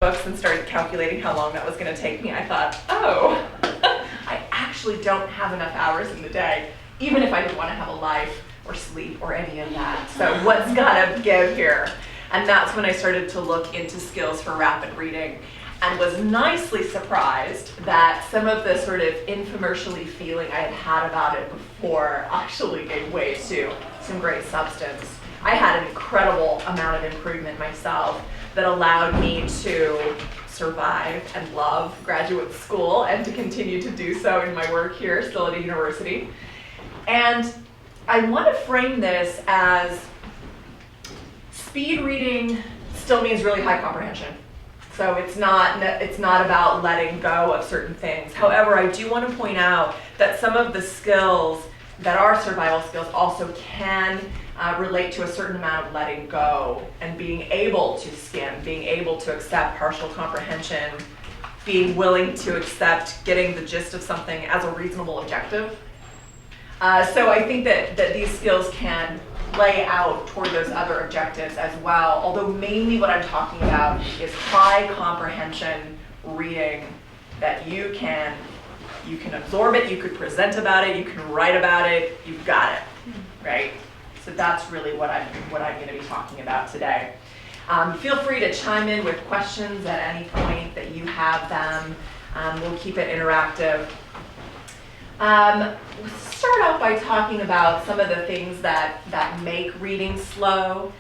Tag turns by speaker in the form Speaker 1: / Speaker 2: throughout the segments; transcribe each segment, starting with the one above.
Speaker 1: books and started calculating how long that was going to take me, I thought, oh, I actually don't have enough hours in the day, even if I didn't want to have a life or sleep or any of that. So what's got to give here? And that's when I started to look into skills for rapid reading, and was nicely surprised that some of the sort of infomercially feeling I had had about it before actually gave way to some great substance. I had an incredible amount of improvement myself that allowed me to survive and love graduate school and to continue to do so in my work here, still at a university. And I want to frame this as speed reading still means really high comprehension. So it's not about letting go of certain things. However, I do want to point out that some of the skills that are survival skills also can relate to a certain amount of letting go and being able to skim, being able to accept partial comprehension, being willing to accept getting the gist of something as a reasonable objective. So I think that these skills can play out toward those other objectives as well, although mainly what I'm talking about is high comprehension reading that you can absorb it, you could present about it, you can write about it, you've got it, right? So that's really what I'm going to be talking about today. Feel free to chime in with questions at any point that you have them. We'll keep it interactive. Let's start off by talking about some of the things that make reading slow.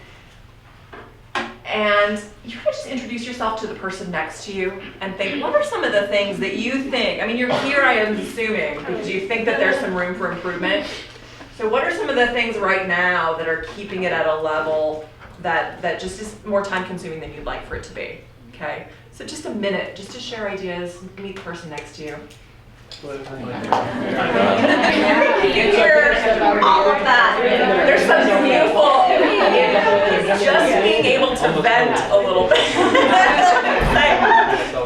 Speaker 1: And you could just introduce yourself to the person next to you and think, what are some of the things that you think, I mean, you're here, I am assuming, because you think that there's some room for improvement. So what are some of the things right now that are keeping it at a level that just is more time consuming than you'd like for it to be? Okay, so just a minute, just to share ideas, meet the person next to you. You can hear all of that. There's some beautiful, just being able to vent a little bit.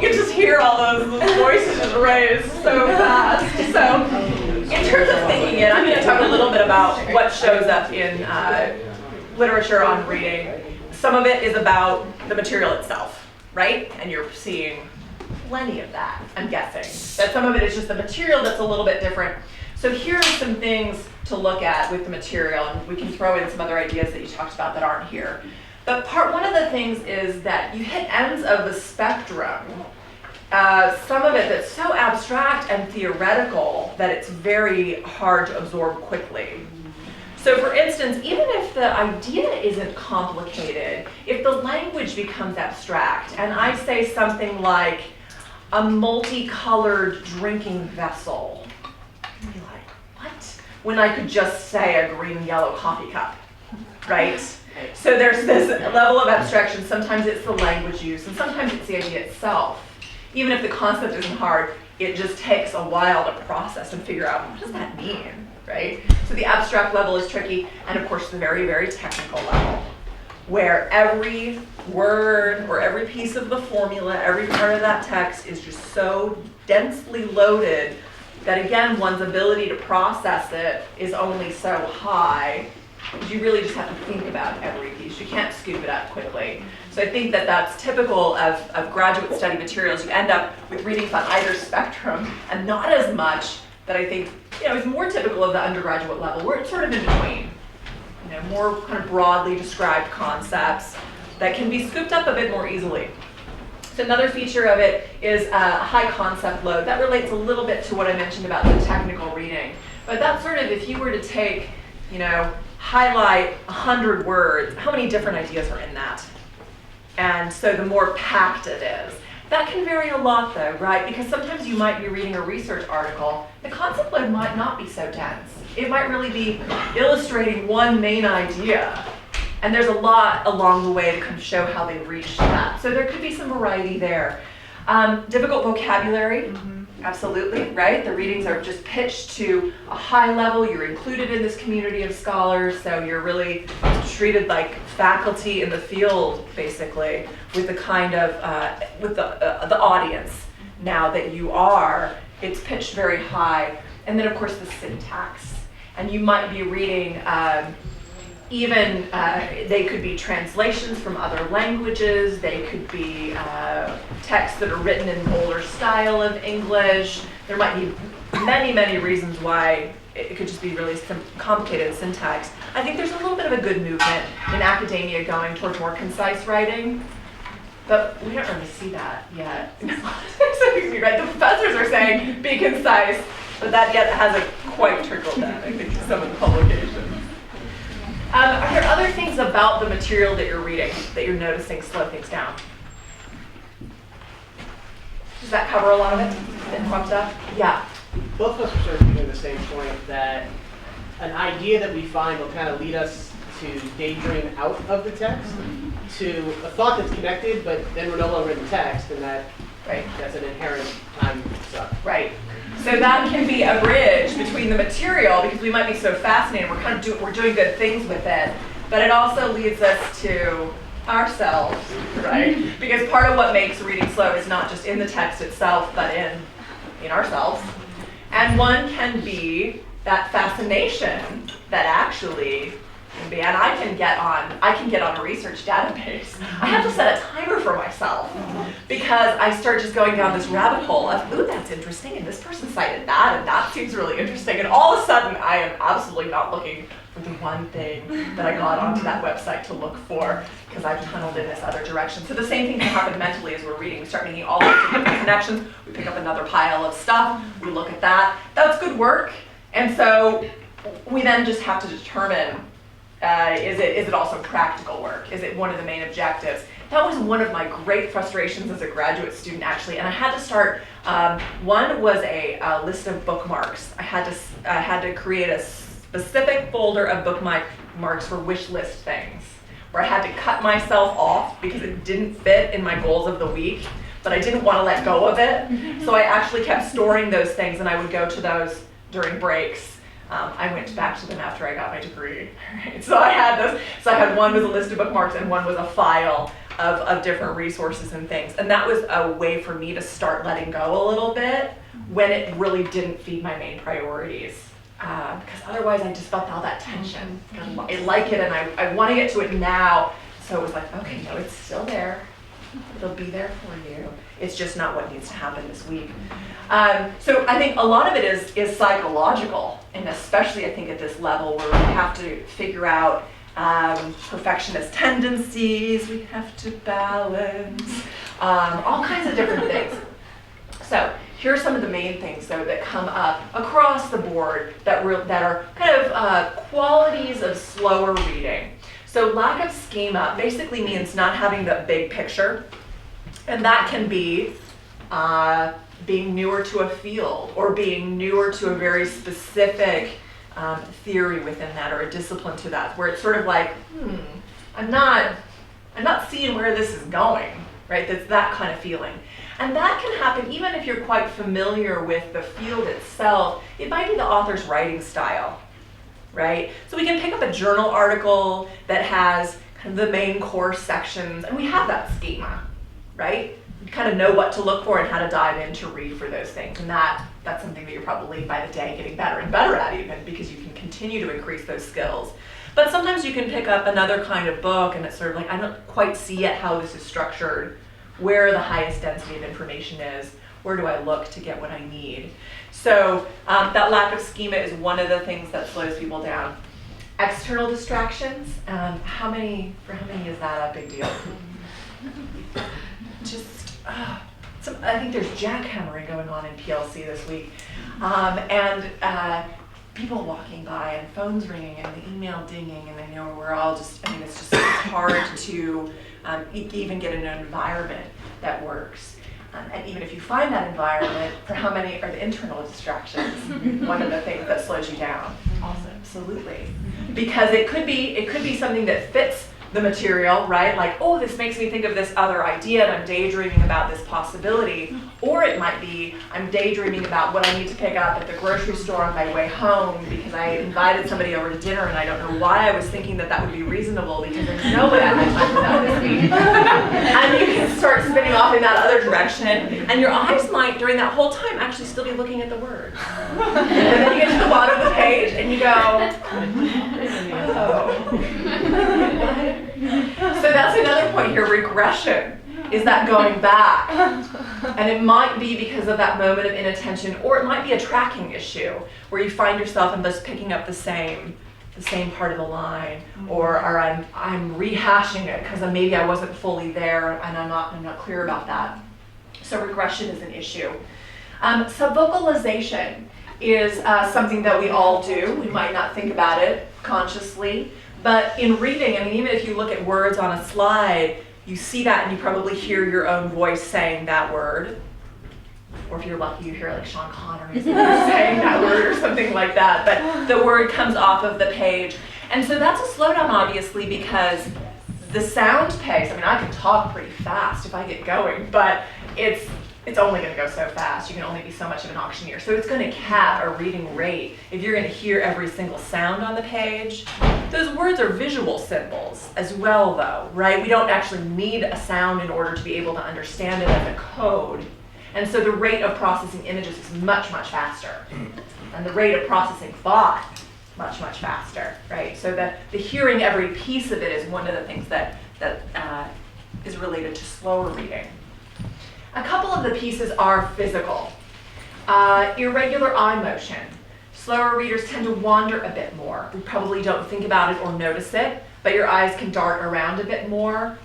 Speaker 1: You can just hear all those voices just raised so fast. So in terms of thinking it, I'm going to talk a little bit about what shows up in literature on reading. Some of it is about the material itself, right? And you're seeing plenty of that, I'm guessing. That some of it is just the material that's a little bit different. So here are some things to look at with the material, and we can throw in some other ideas that you talked about that aren't here. But one of the things is that you hit ends of the spectrum. Some of it that's so abstract and theoretical that it's very hard to absorb quickly. So for instance, even if the idea isn't complicated, if the language becomes abstract, and I say something like, a multicolored drinking vessel. You'd be like, what? When I could just say a green and yellow coffee cup, right? So there's this level of abstraction. Sometimes it's the language use, and sometimes it's the idea itself. Even if the concept isn't hard, it just takes a while to process and figure out, what does that mean, right? So the abstract level is tricky, and of course the very, very technical level, where every word or every piece of the formula, every part of that text is just so densely loaded that, again, one's ability to process it is only so high. You really just have to think about every piece. You can't scoop it up quickly. So I think that that's typical of graduate study materials. You end up with readings on either spectrum, and not as much that I think is more typical of the undergraduate level, where it's sort of in between. More kind of broadly described concepts that can be scooped up a bit more easily. So another feature of it is a high concept load. That relates a little bit to what I mentioned about the technical reading. But that's sort of, if you were to take, highlight 100 words, how many different ideas are in that? And so the more packed it is. That can vary a lot though, right? Because sometimes you might be reading a research article. The concept load might not be so dense. It might really be illustrating one main idea. And there's a lot along the way to kind of show how they reached that. So there could be some variety there. Difficult vocabulary, absolutely, right? The readings are just pitched to a high level. You're included in this community of scholars, so you're really treated like faculty in the field, basically, with the kind of, with the audience now that you are. It's pitched very high. And then, of course, the syntax. And you might be reading even they could be translations from other languages. They could be texts that are written in an older style of English. There might be many, many reasons why it could just be really complicated syntax. I think there's a little bit of a good movement in academia going towards more concise writing, but we don't really see that yet. Right? The professors are saying be concise, but that yet hasn't quite trickled down, I think, to some of the publications. Are there other things about the material that you're reading that you're noticing slow things down? Does that cover a lot of it that popped up? Yeah.
Speaker 2: Both of us are sort of making the same point that an idea that we find will kind of lead us to daydream out of the text, to a thought that's connected, but then we're no longer in the text, and that's an inherent time suck.
Speaker 1: Right. So that can be a bridge between the material, because we might be so fascinated, we're doing good things with it, but it also leads us to ourselves, right? Because part of what makes reading slow is not just in the text itself, but in ourselves. And one can be that fascination that actually can be, and I can get on a research database. I have to set a timer for myself because I start just going down this rabbit hole of, ooh, that's interesting, and this person cited that, and that seems really interesting, and all of a sudden I am absolutely not looking for the one thing that I got onto that website to look for because I've tunneled in this other direction. So the same thing can happen mentally as we're reading. We start making all sorts of different connections. We pick up another pile of stuff. We look at that. That's good work. And so we then just have to determine, is it also practical work? Is it one of the main objectives? That was one of my great frustrations as a graduate student, actually. And I had to start, one was a list of bookmarks. I had to create a specific folder of bookmarks for wish list things, where I had to cut myself off because it didn't fit in my goals of the week, but I didn't want to let go of it. So I actually kept storing those things, and I would go to those during breaks. I went back to them after I got my degree. Right? So I had those. So I had one was a list of bookmarks, and one was a file of different resources and things. And that was a way for me to start letting go a little bit when it really didn't feed my main priorities. Because otherwise I just felt all that tension. I like it, and I want to get to it now. So it was like, okay, no, it's still there. It'll be there for you. It's just not what needs to happen this week. So I think a lot of it is psychological, and especially I think at this level where we have to figure out perfectionist tendencies, we have to balance, all kinds of different things. So here are some of the main things, though, that come up across the board that are kind of qualities of slower reading. So lack of schema basically means not having the big picture, and that can be being newer to a field or being newer to a very specific theory within that or a discipline to that, where it's sort of like, I'm not seeing where this is going, right? That's that kind of feeling. And that can happen even if you're quite familiar with the field itself. It might be the author's writing style, right? So we can pick up a journal article that has kind of the main course sections, and we have that schema, right? You kind of know what to look for and how to dive in to read for those things. And that's something that you're probably by the day getting better and better at, even because you can continue to increase those skills. But sometimes you can pick up another kind of book and it's sort of like, I don't quite see yet how this is structured, where the highest density of information is, where do I look to get what I need. So that lack of schema is one of the things that slows people down. External distractions, for how many is that a big deal? I think there's jackhammering going on in PLC this week, and people walking by and phones ringing and the email dinging, and I know we're all it's hard to even get in an environment that works. And even if you find that environment, for how many are the internal distractions one of the things that slows you down? Also, absolutely, because it could be something that fits the material, right? Like, oh, this makes me think of this other idea and I'm daydreaming about this possibility. Or it might be, I'm daydreaming about what I need to pick up at the grocery store on my way home because I invited somebody over to dinner and I don't know why I was thinking that would be reasonable because there's no way I had time for that this week. And you can start spinning off in that other direction, and your eyes might, during that whole time, actually still be looking at the words. And then you get to the bottom of the page and you go, So that's another point here, regression. Is that going back? And it might be because of that moment of inattention, or it might be a tracking issue where you find yourself and just picking up the same part of the line, or I'm rehashing it because maybe I wasn't fully there and I'm not clear about that. So regression is an issue. Subvocalization is something that we all do. We might not think about it consciously, but in reading, I mean, even if you look at words on a slide, you see that and you probably hear your own voice saying that word. Or if you're lucky, you hear like Sean Connery saying that word or something like that. But the word comes off of the page. And so that's a slowdown, obviously, because the sound pace, I mean, I can talk pretty fast if I get going, but it's only going to go so fast. You can only be so much of an auctioneer. So it's going to cap a reading rate if you're going to hear every single sound on the page. Those words are visual symbols as well, though, right? We don't actually need a sound in order to be able to understand it as a code. And so the rate of processing images is much, much faster. And the rate of processing thought, much, much faster, right? So the hearing every piece of it is one of the things that is related to slower reading. A couple of the pieces are physical. Irregular eye motion. Slower readers tend to wander a bit more. We probably don't think about it or notice it, but your eyes can dart around a bit more.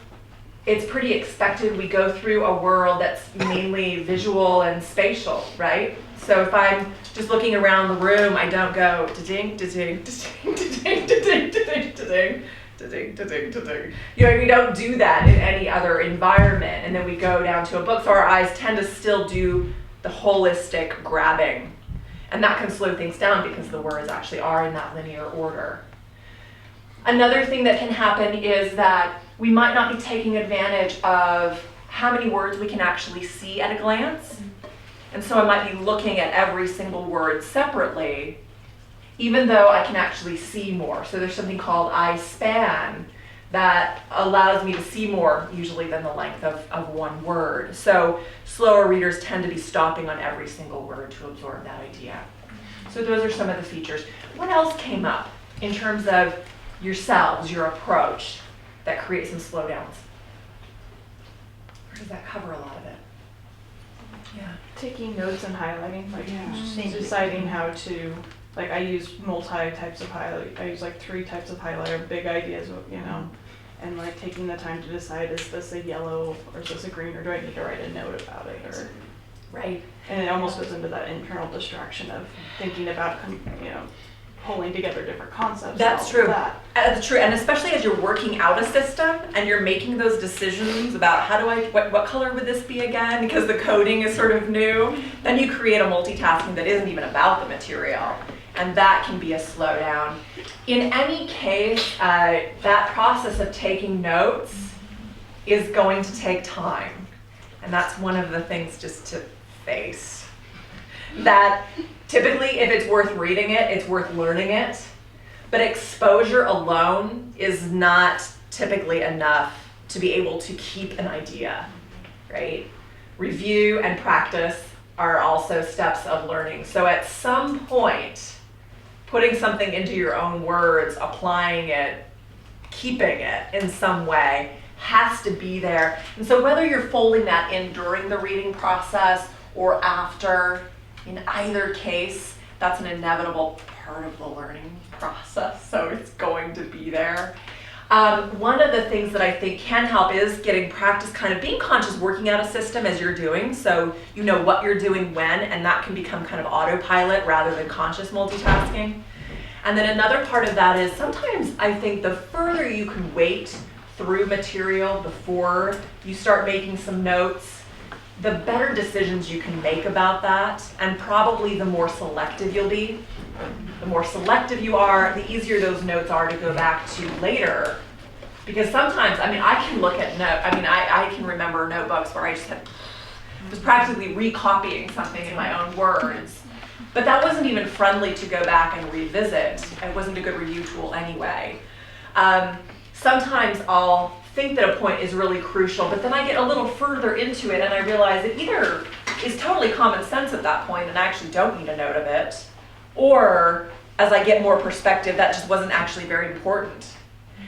Speaker 1: It's pretty expected. We go through a world that's mainly visual and spatial, right? So if I'm just looking around the room, I don't go da-ding, da-ding, da-ding, da-ding, da-ding, da-ding, da-ding. Da-ding, da-ding, da-ding. You know, we don't do that in any other environment. And then we go down to a book, so our eyes tend to still do the holistic grabbing. And that can slow things down because the words actually are in that linear order. Another thing that can happen is that we might not be taking advantage of how many words we can actually see at a glance. And so I might be looking at every single word separately, even though I can actually see more. So there's something called eye span that allows me to see more usually than the length of one word. So slower readers tend to be stopping on every single word to absorb that idea. So those are some of the features. What else came up in terms of yourselves, your approach, that creates some slowdowns? Or does that cover a lot of it? Yeah.
Speaker 3: Taking notes and highlighting, like deciding how to, like I use multi-types of highlight. I use like 3 types of highlighter, big ideas, you know, and like taking the time to decide, is this a yellow or is this a green, or do I need to write a note about it? Or
Speaker 1: right.
Speaker 3: And it almost goes into that internal distraction of thinking about, you know, pulling together different concepts.
Speaker 1: That's true. That's true, and especially as you're working out a system and you're making those decisions about how do what color would this be again, because the coding is sort of new, then you create a multitasking that isn't even about the material, and that can be a slowdown. In any case, that process of taking notes is going to take time, and that's one of the things just to face. That typically, if it's worth reading it, it's worth learning it. But exposure alone is not typically enough to be able to keep an idea, right? Review and practice are also steps of learning. So at some point, putting something into your own words, applying it, keeping it in some way has to be there. And so whether you're folding that in during the reading process or after, in either case, that's an inevitable part of the learning process, so it's going to be there. One of the things that I think can help is getting practice, kind of being conscious, working out a system as you're doing, so you know what you're doing when, and that can become kind of autopilot rather than conscious multitasking. And then another part of that is sometimes I think the further you can wait through material before you start making some notes, the better decisions you can make about that, and probably the more selective you'll be. The more selective you are, the easier those notes are to go back to later. Because sometimes, I mean, I can look at I can remember notebooks where I just was practically recopying something in my own words. But that wasn't even friendly to go back and revisit. It wasn't a good review tool anyway. Sometimes I'll think that a point is really crucial, but then I get a little further into it and I realize it either is totally common sense at that point and I actually don't need a note of it, or as I get more perspective, that just wasn't actually very important.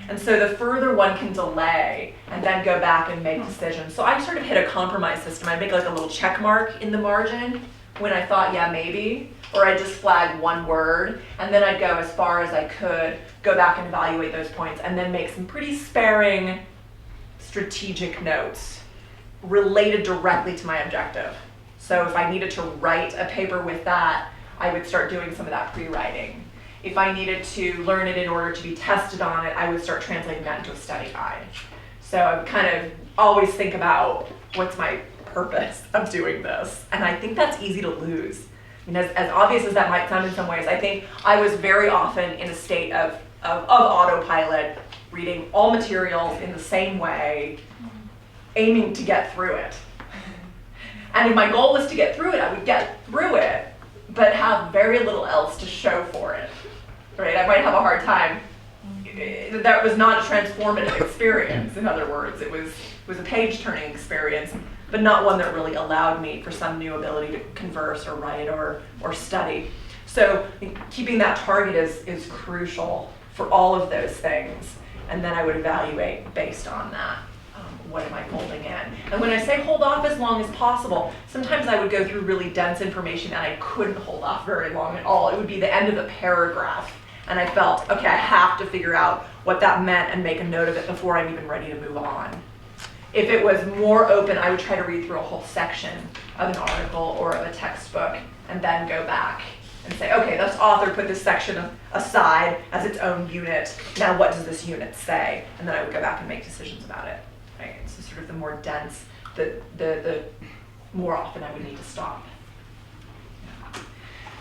Speaker 1: And so the further one can delay and then go back and make decisions. So I sort of hit a compromise system. I'd make like a little check mark in the margin when I thought, yeah, maybe, or I'd just flag one word, and then I'd go as far as I could, go back and evaluate those points, and then make some pretty sparing strategic notes related directly to my objective. So if I needed to write a paper with that, I would start doing some of that pre-writing. If I needed to learn it in order to be tested on it, I would start translating that into a study guide. So I would kind of always think about what's my purpose of doing this. And I think that's easy to lose. I mean, as obvious as that might sound in some ways, I think I was very often in a state of autopilot, reading all materials in the same way, aiming to get through it. And if my goal was to get through it, I would get through it, but have very little else to show for it. Right? I might have a hard time. That was not a transformative experience, in other words. It was a page-turning experience, but not one that really allowed me for some new ability to converse or write or study. So keeping that target is crucial for all of those things. And then I would evaluate based on that. What am I holding in? And when I say hold off as long as possible, sometimes I would go through really dense information and I couldn't hold off very long at all. It would be the end of the paragraph. And I felt, okay, I have to figure out what that meant and make a note of it before I'm even ready to move on. If it was more open, I would try to read through a whole section of an article or of a textbook and then go back and say, okay, this author put this section aside as its own unit. Now what does this unit say? And then I would go back and make decisions about it. Right? So sort of the more dense, the more often I would need to stop.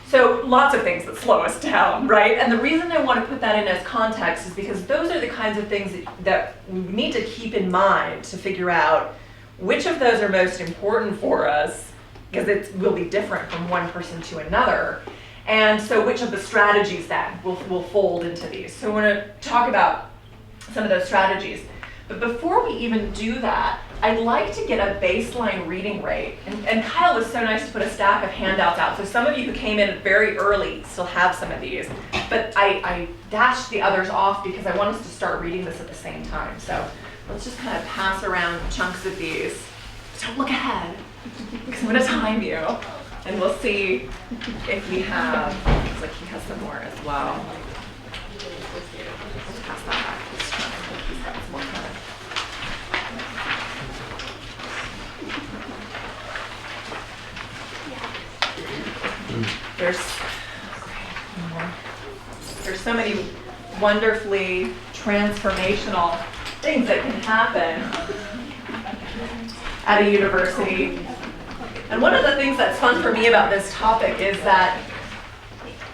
Speaker 1: So lots of things that slow us down, right? And the reason I want to put that in as context is because those are the kinds of things that we need to keep in mind to figure out which of those are most important for us, because it will be different from one person to another. And so which of the strategies then will fold into these. So I want to talk about some of those strategies. But before we even do that, I'd like to get a baseline reading rate. And Kyle was so nice to put a stack of handouts out. So some of you who came in very early still have some of these. But I dashed the others off because I want us to start reading this at the same time. So let's just kind of pass around chunks of these. Don't look ahead, because I'm going to time you. And we'll see if we have, looks like he has some more as well. Let's pass that back. He's got some more time. There's so many wonderfully transformational things that can happen at a university. And one of the things that's fun for me about this topic is that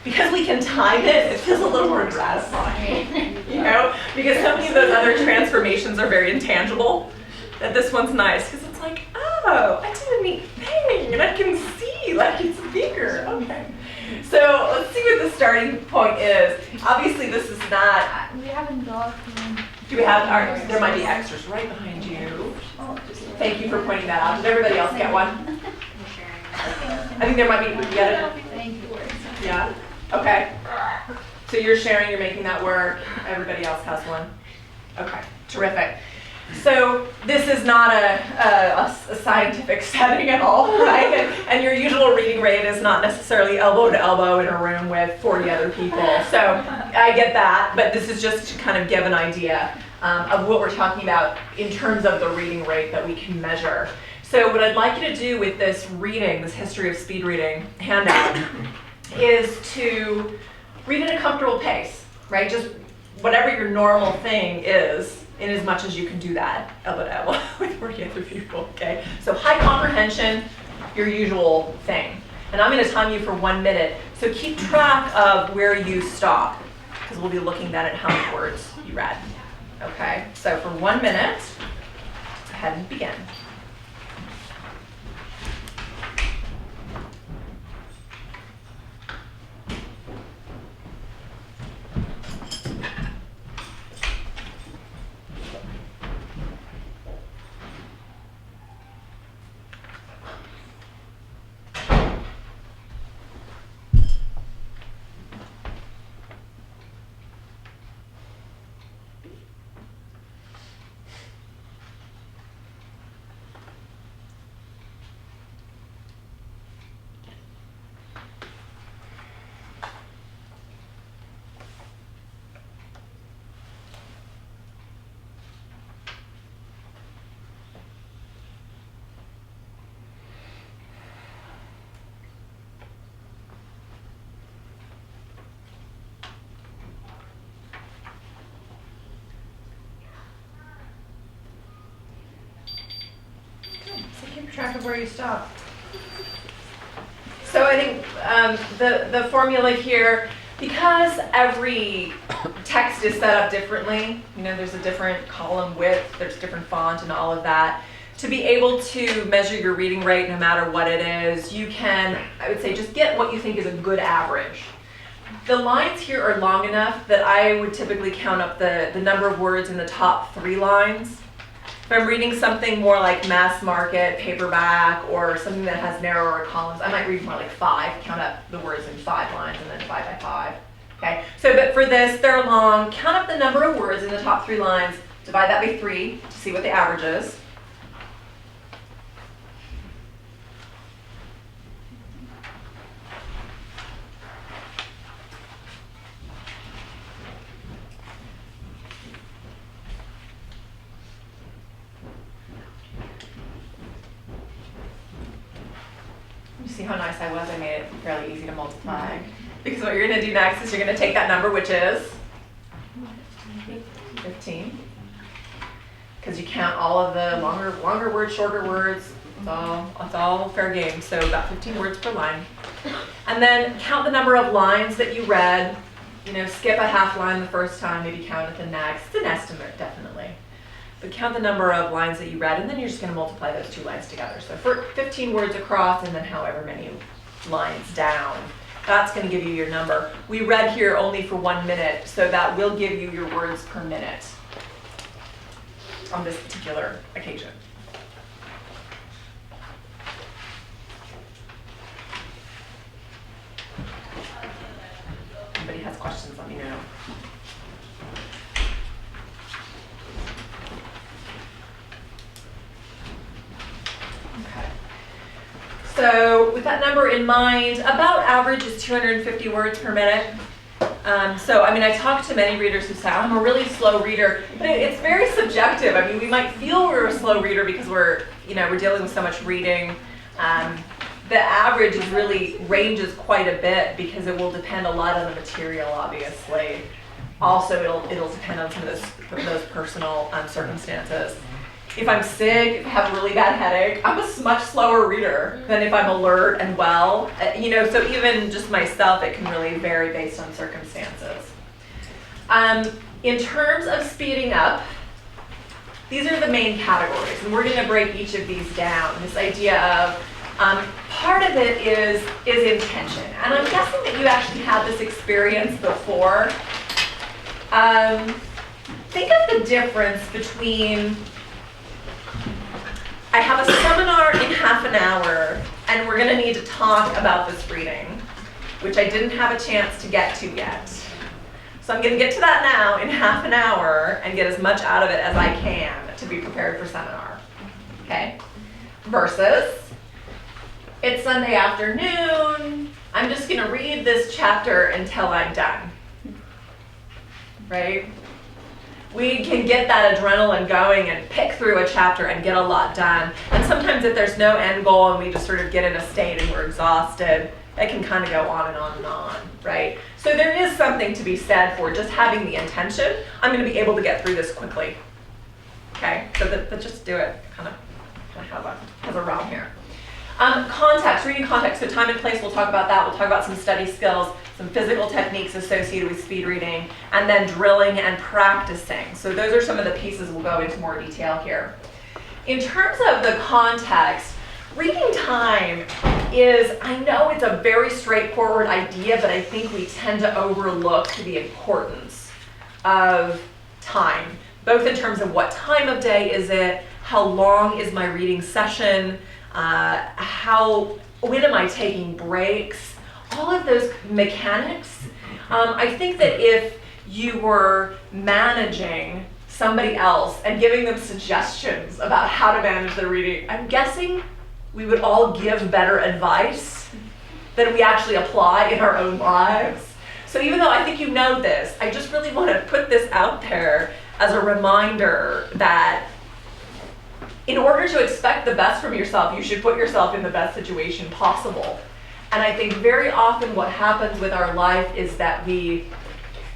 Speaker 1: because we can time it, it feels a little more gratifying, you know? Because so many of those other transformations are very intangible, that this one's nice, because it's like, oh, I did a neat thing, and I can see, like, it's bigger, okay. So let's see what the starting point is. Obviously, this is not...
Speaker 4: We haven't got one.
Speaker 1: Do we have... All right, there might be extras right behind you. Thank you for pointing that out. Did everybody else get one? I think there might be... You get it?
Speaker 4: Thank you.
Speaker 1: Yeah? Okay. So you're sharing, you're making that work. Everybody else has one. Okay, terrific. So this is not a scientific setting at all, right? And your usual reading rate is not necessarily elbow to elbow in a room with 40 other people. So I get that, but this is just to kind of give an idea of what we're talking about in terms of the reading rate that we can measure. So what I'd like you to do with this reading, this history of speed reading handout, is to read at a comfortable pace, right? Just whatever your normal thing is, in as much as you can do that elbow to elbow with 40 other people, okay? So high comprehension, your usual thing. And I'm gonna time you for 1 minute, so keep track of where you stop, because we'll be looking then at how many words you read, okay? So for 1 minute, go ahead and begin.
Speaker 4: track of where you stop?
Speaker 1: So I think the formula here, because every text is set up differently, there's a different column width, there's different font and all of that, to be able to measure your reading rate no matter what it is, you can, I would say, just get what you think is a good average. The lines here are long enough that I would typically count up the number of words in the top 3 lines. If I'm reading something more like mass market, paperback, or something that has narrower columns, I might read more like 5, count up the words in 5 lines and then 5 by 5. Okay, so but for this, they're long. Count up the number of words in the top 3 lines, divide that by 3 to see what the average is. See how nice I was? I made it fairly easy to multiply. Because what you're going to do next is you're going to take that number, which is 15. Because you count all of the longer words, shorter words. It's all fair game. So about 15 words per line. And then count the number of lines that you read. Skip a half line the first time, maybe count it the next. It's an estimate, definitely. But count the number of lines that you read, and then you're just going to multiply those 2 lines together. So for 15 words across, and then however many lines down. That's going to give you your number. We read here only for 1 minute, so that will give you your words per minute on this particular occasion. If anybody has questions, let me know. So with that number in mind, about average is 250 words per minute. I talk to many readers who say, I'm a really slow reader, but it's very subjective. We might feel we're a slow reader because we're dealing with so much reading. The average really ranges quite a bit because it will depend a lot on the material, obviously. Also, it'll depend on some of those personal circumstances. If I'm sick, if I have a really bad headache, I'm a much slower reader than if I'm alert and well. So even just myself, it can really vary based on circumstances. In terms of speeding up, these are the main categories, and we're going to break each of these down. This idea of part of it is intention, and I'm guessing that you actually had this experience before. Think of the difference between I have a seminar in half an hour, and we're going to need to talk about this reading, which I didn't have a chance to get to yet. So I'm going to get to that now in half an hour and get as much out of it as I can to be prepared for seminar. Okay? Versus, it's Sunday afternoon, I'm just going to read this chapter until I'm done. Right? We can get that adrenaline going and pick through a chapter and get a lot done. And sometimes if there's no end goal and we just sort of get in a state and we're exhausted, it can kind of go on and on and on, right? So there is something to be said for just having the intention, I'm going to be able to get through this quickly. Okay, so that just do it, kind of have a realm here. Context, reading context, so time and place, we'll talk about that. We'll talk about some study skills, some physical techniques associated with speed reading, and then drilling and practicing. So those are some of the pieces we'll go into more detail here. In terms of the context, reading time is, I know it's a very straightforward idea, but I think we tend to overlook the importance of time, both in terms of what time of day is it, how long is my reading session, when am I taking breaks, all of those mechanics. I think that if you were managing somebody else and giving them suggestions about how to manage their reading, I'm guessing we would all give better advice than we actually apply in our own lives. So even though I think you know this, I just really want to put this out there as a reminder that in order to expect the best from yourself, you should put yourself in the best situation possible. And I think very often what happens with our life is that we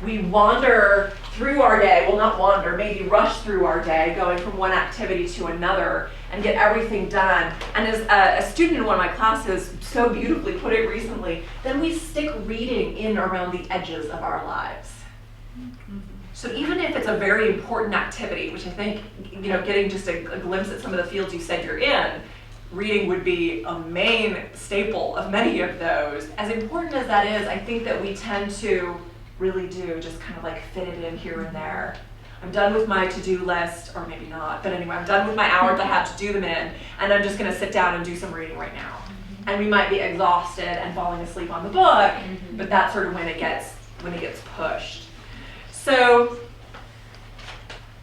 Speaker 1: wander through our day, well, not wander, maybe rush through our day, going from one activity to another and get everything done. And as a student in one of my classes so beautifully put it recently, then we stick reading in around the edges of our lives. So even if it's a very important activity, which I think, getting just a glimpse at some of the fields you said you're in, reading would be a main staple of many of those. As important as that is, I think that we tend to really do just kind of like fit it in here and there. I'm done with my to-do list, or maybe not, but anyway, I'm done with my hours I have to do them in, and I'm just gonna sit down and do some reading right now. And we might be exhausted and falling asleep on the book, but that's sort of when it gets pushed. So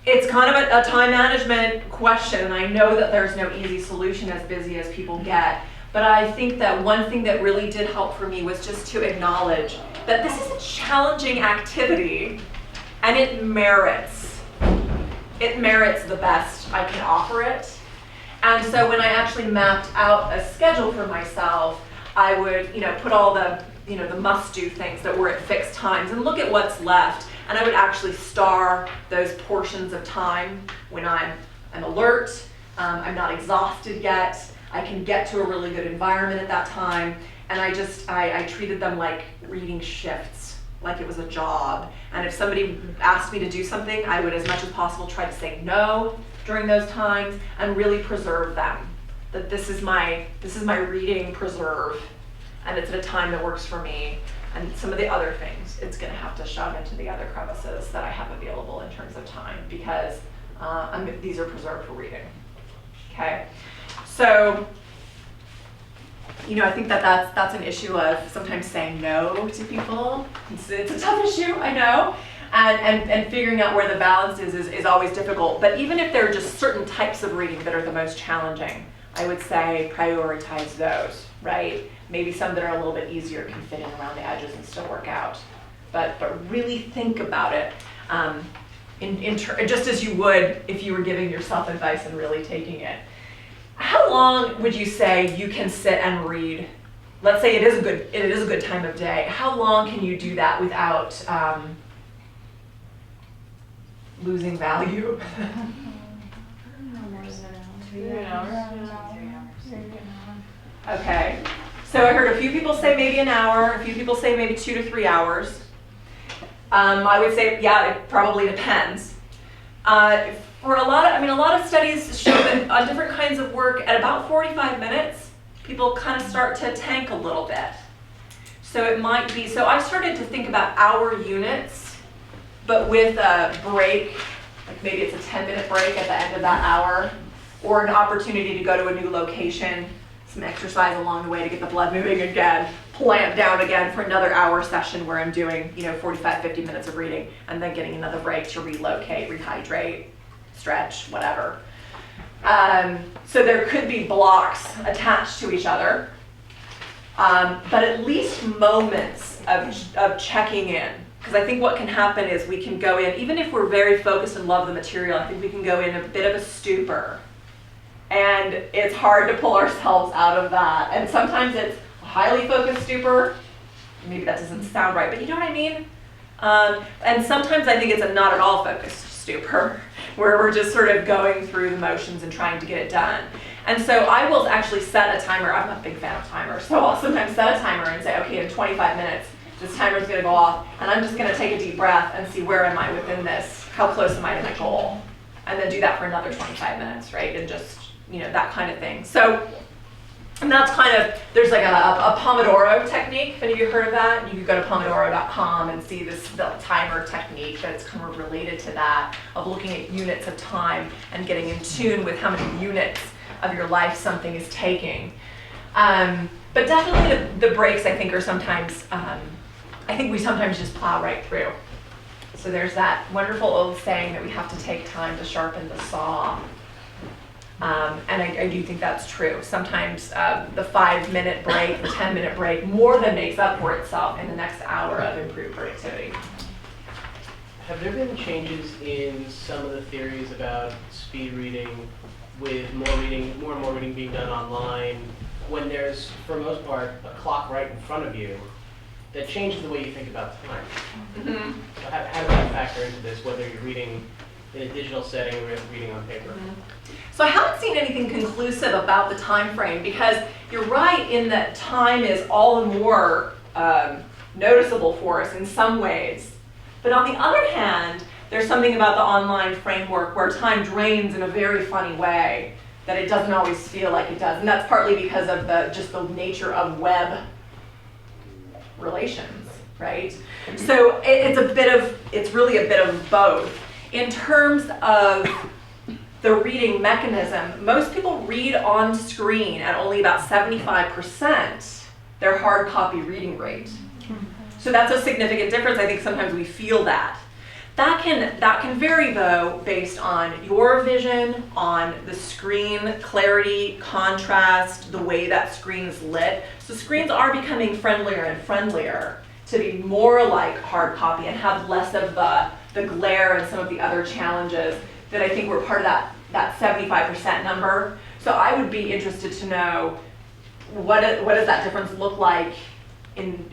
Speaker 1: it's kind of a time management question, and I know that there's no easy solution as busy as people get, but I think that one thing that really did help for me was just to acknowledge that this is a challenging activity, and it merits the best I can offer it. And so when I actually mapped out a schedule for myself, I would, put all the, the must-do things that were at fixed times and look at what's left. And I would actually star those portions of time when I'm alert, I'm not exhausted yet, I can get to a really good environment at that time. And I treated them like reading shifts, like it was a job. And if somebody asked me to do something, I would, as much as possible, try to say no during those times and really preserve them. That this is my reading preserve, and it's at a time that works for me. And some of the other things, it's gonna have to shove into the other crevices that I have available in terms of time, because these are preserved for reading, okay? So, I think that's an issue of sometimes saying no to people. It's a tough issue, I know. And figuring out where the balance is always difficult. But even if there are just certain types of reading that are the most challenging, I would say prioritize those, right? Maybe some that are a little bit easier can fit in around the edges and still work out. But really think about it, just as you would if you were giving yourself advice and really taking it. How long would you say you can sit and read? Let's say it is a good time of day. How long can you do that without losing value?
Speaker 3: 3 hours.
Speaker 1: Okay, so I heard a few people say maybe an hour, a few people say maybe 2 to 3 hours. I would say, yeah, it probably depends. For a lot of studies show that on different kinds of work, at about 45 minutes, people kind of start to tank a little bit. So it might be, so I started to think about hour units, but with a break, like maybe it's a 10-minute break at the end of that hour, or an opportunity to go to a new location, some exercise along the way to get the blood moving again, plant down again for another hour session where I'm doing, 45, 50 minutes of reading, and then getting another break to relocate, rehydrate, stretch, whatever. So there could be blocks attached to each other, but at least moments of checking in. Because I think what can happen is we can go in, even if we're very focused and love the material, I think we can go in a bit of a stupor. And it's hard to pull ourselves out of that. And sometimes it's a highly focused stupor. Maybe that doesn't sound right, but you know what I mean? And sometimes I think it's a not at all focused stupor, where we're just sort of going through the motions and trying to get it done. And so I will actually set a timer. I'm not a big fan of timers, so I'll sometimes set a timer and say, okay, in 25 minutes, this timer's gonna go off, and I'm just gonna take a deep breath and see where am I within this, how close am I to my goal? And then do that for another 25 minutes, right? And just, that kind of thing. So, and that's kind of, there's like a Pomodoro technique, if any of you heard of that. You could go to pomodoro.com and see the timer technique that's kind of related to that, of looking at units of time and getting in tune with how many units of your life something is taking. But definitely the breaks, I think, are sometimes, I think we sometimes just plow right through. So there's that wonderful old saying that we have to take time to sharpen the saw. And I do think that's true. Sometimes the 5-minute break, the 10-minute break, more than makes up for itself in the next hour of improved productivity.
Speaker 2: Have there been changes in some of the theories about speed reading, with more and more reading being done online, when there's, for the most part, a clock right in front of you, that changes the way you think about time.
Speaker 1: Mm-hmm.
Speaker 2: So how does that factor into this, whether you're reading in a digital setting or reading on paper?
Speaker 1: So I haven't seen anything conclusive about the time frame, because you're right in that time is all the more noticeable for us in some ways. But on the other hand, there's something about the online framework where time drains in a very funny way that it doesn't always feel like it does. And that's partly because of just the nature of web relations, right? So it's really a bit of both. In terms of the reading mechanism, most people read on screen at only about 75% their hard copy reading rate. So that's a significant difference. I think sometimes we feel that. That can vary though based on your vision, on the screen clarity, contrast, the way that screen is lit. So screens are becoming friendlier and friendlier to be more like hard copy and have less of the glare and some of the other challenges that I think were part of that 75% number. So I would be interested to know what does that difference look like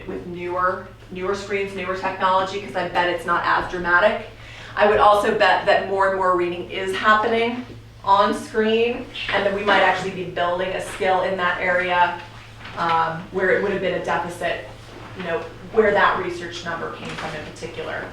Speaker 1: with newer screens, newer technology, because I bet it's not as dramatic. I would also bet that more and more reading is happening on screen, and that we might actually be building a skill in that area where it would have been a deficit, where that research number came from in particular.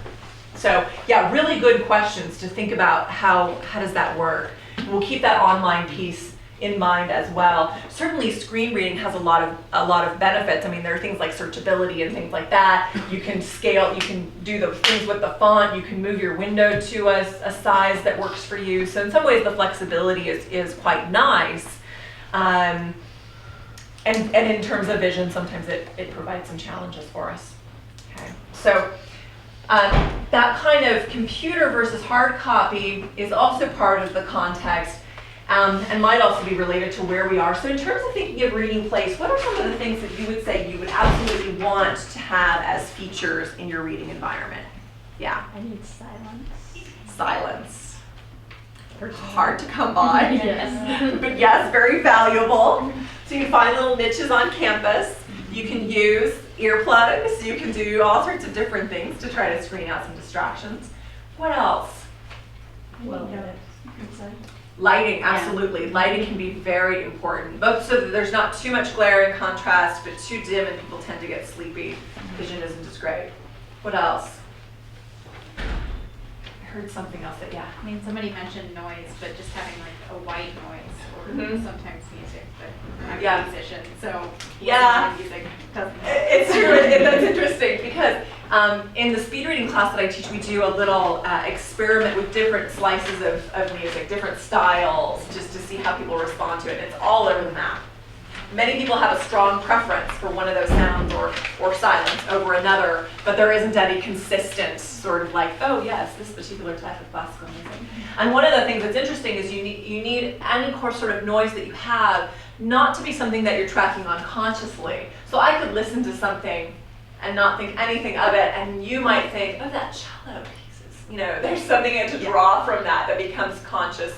Speaker 1: So yeah, really good questions to think about how does that work. And we'll keep that online piece in mind as well. Certainly screen reading has a lot of benefits. I mean, there are things like searchability and things like that. You can scale, you can do the things with the font, you can move your window to a size that works for you. So in some ways the flexibility is quite nice. And in terms of vision, sometimes it provides some challenges for us. Okay. So that kind of computer versus hard copy is also part of the context. And might also be related to where we are. So in terms of thinking of reading place, what are some of the things that you would say you would absolutely want to have as features in your reading environment? Yeah?
Speaker 4: I need silence.
Speaker 1: Silence. They're hard to come by.
Speaker 4: Yes.
Speaker 1: But yes, very valuable. So you find little niches on campus. You can use earplugs. You can do all sorts of different things to try to screen out some distractions. What else?
Speaker 4: Well,
Speaker 1: Lighting, absolutely. Yeah. Lighting can be very important, both so that there's not too much glare and contrast, but too dim and people tend to get sleepy. Vision isn't as great. What else? I heard something else that, yeah.
Speaker 5: I mean, somebody mentioned noise, but just having like a white noise or sometimes music, but I'm a musician, so music doesn't.
Speaker 1: It's true. That's interesting because in the speed reading class that I teach, we do a little experiment with different slices of music, different styles, just to see how people respond to it. And it's all over the map. Many people have a strong preference for one of those sounds or silence over another, but there isn't any consistent sort of like, oh yes, this particular type of classical music. And one of the things that's interesting is you need any sort of noise that you have not to be something that you're tracking unconsciously. So I could listen to something and not think anything of it, and you might think, oh, that cello piece is, there's something to draw from that becomes conscious.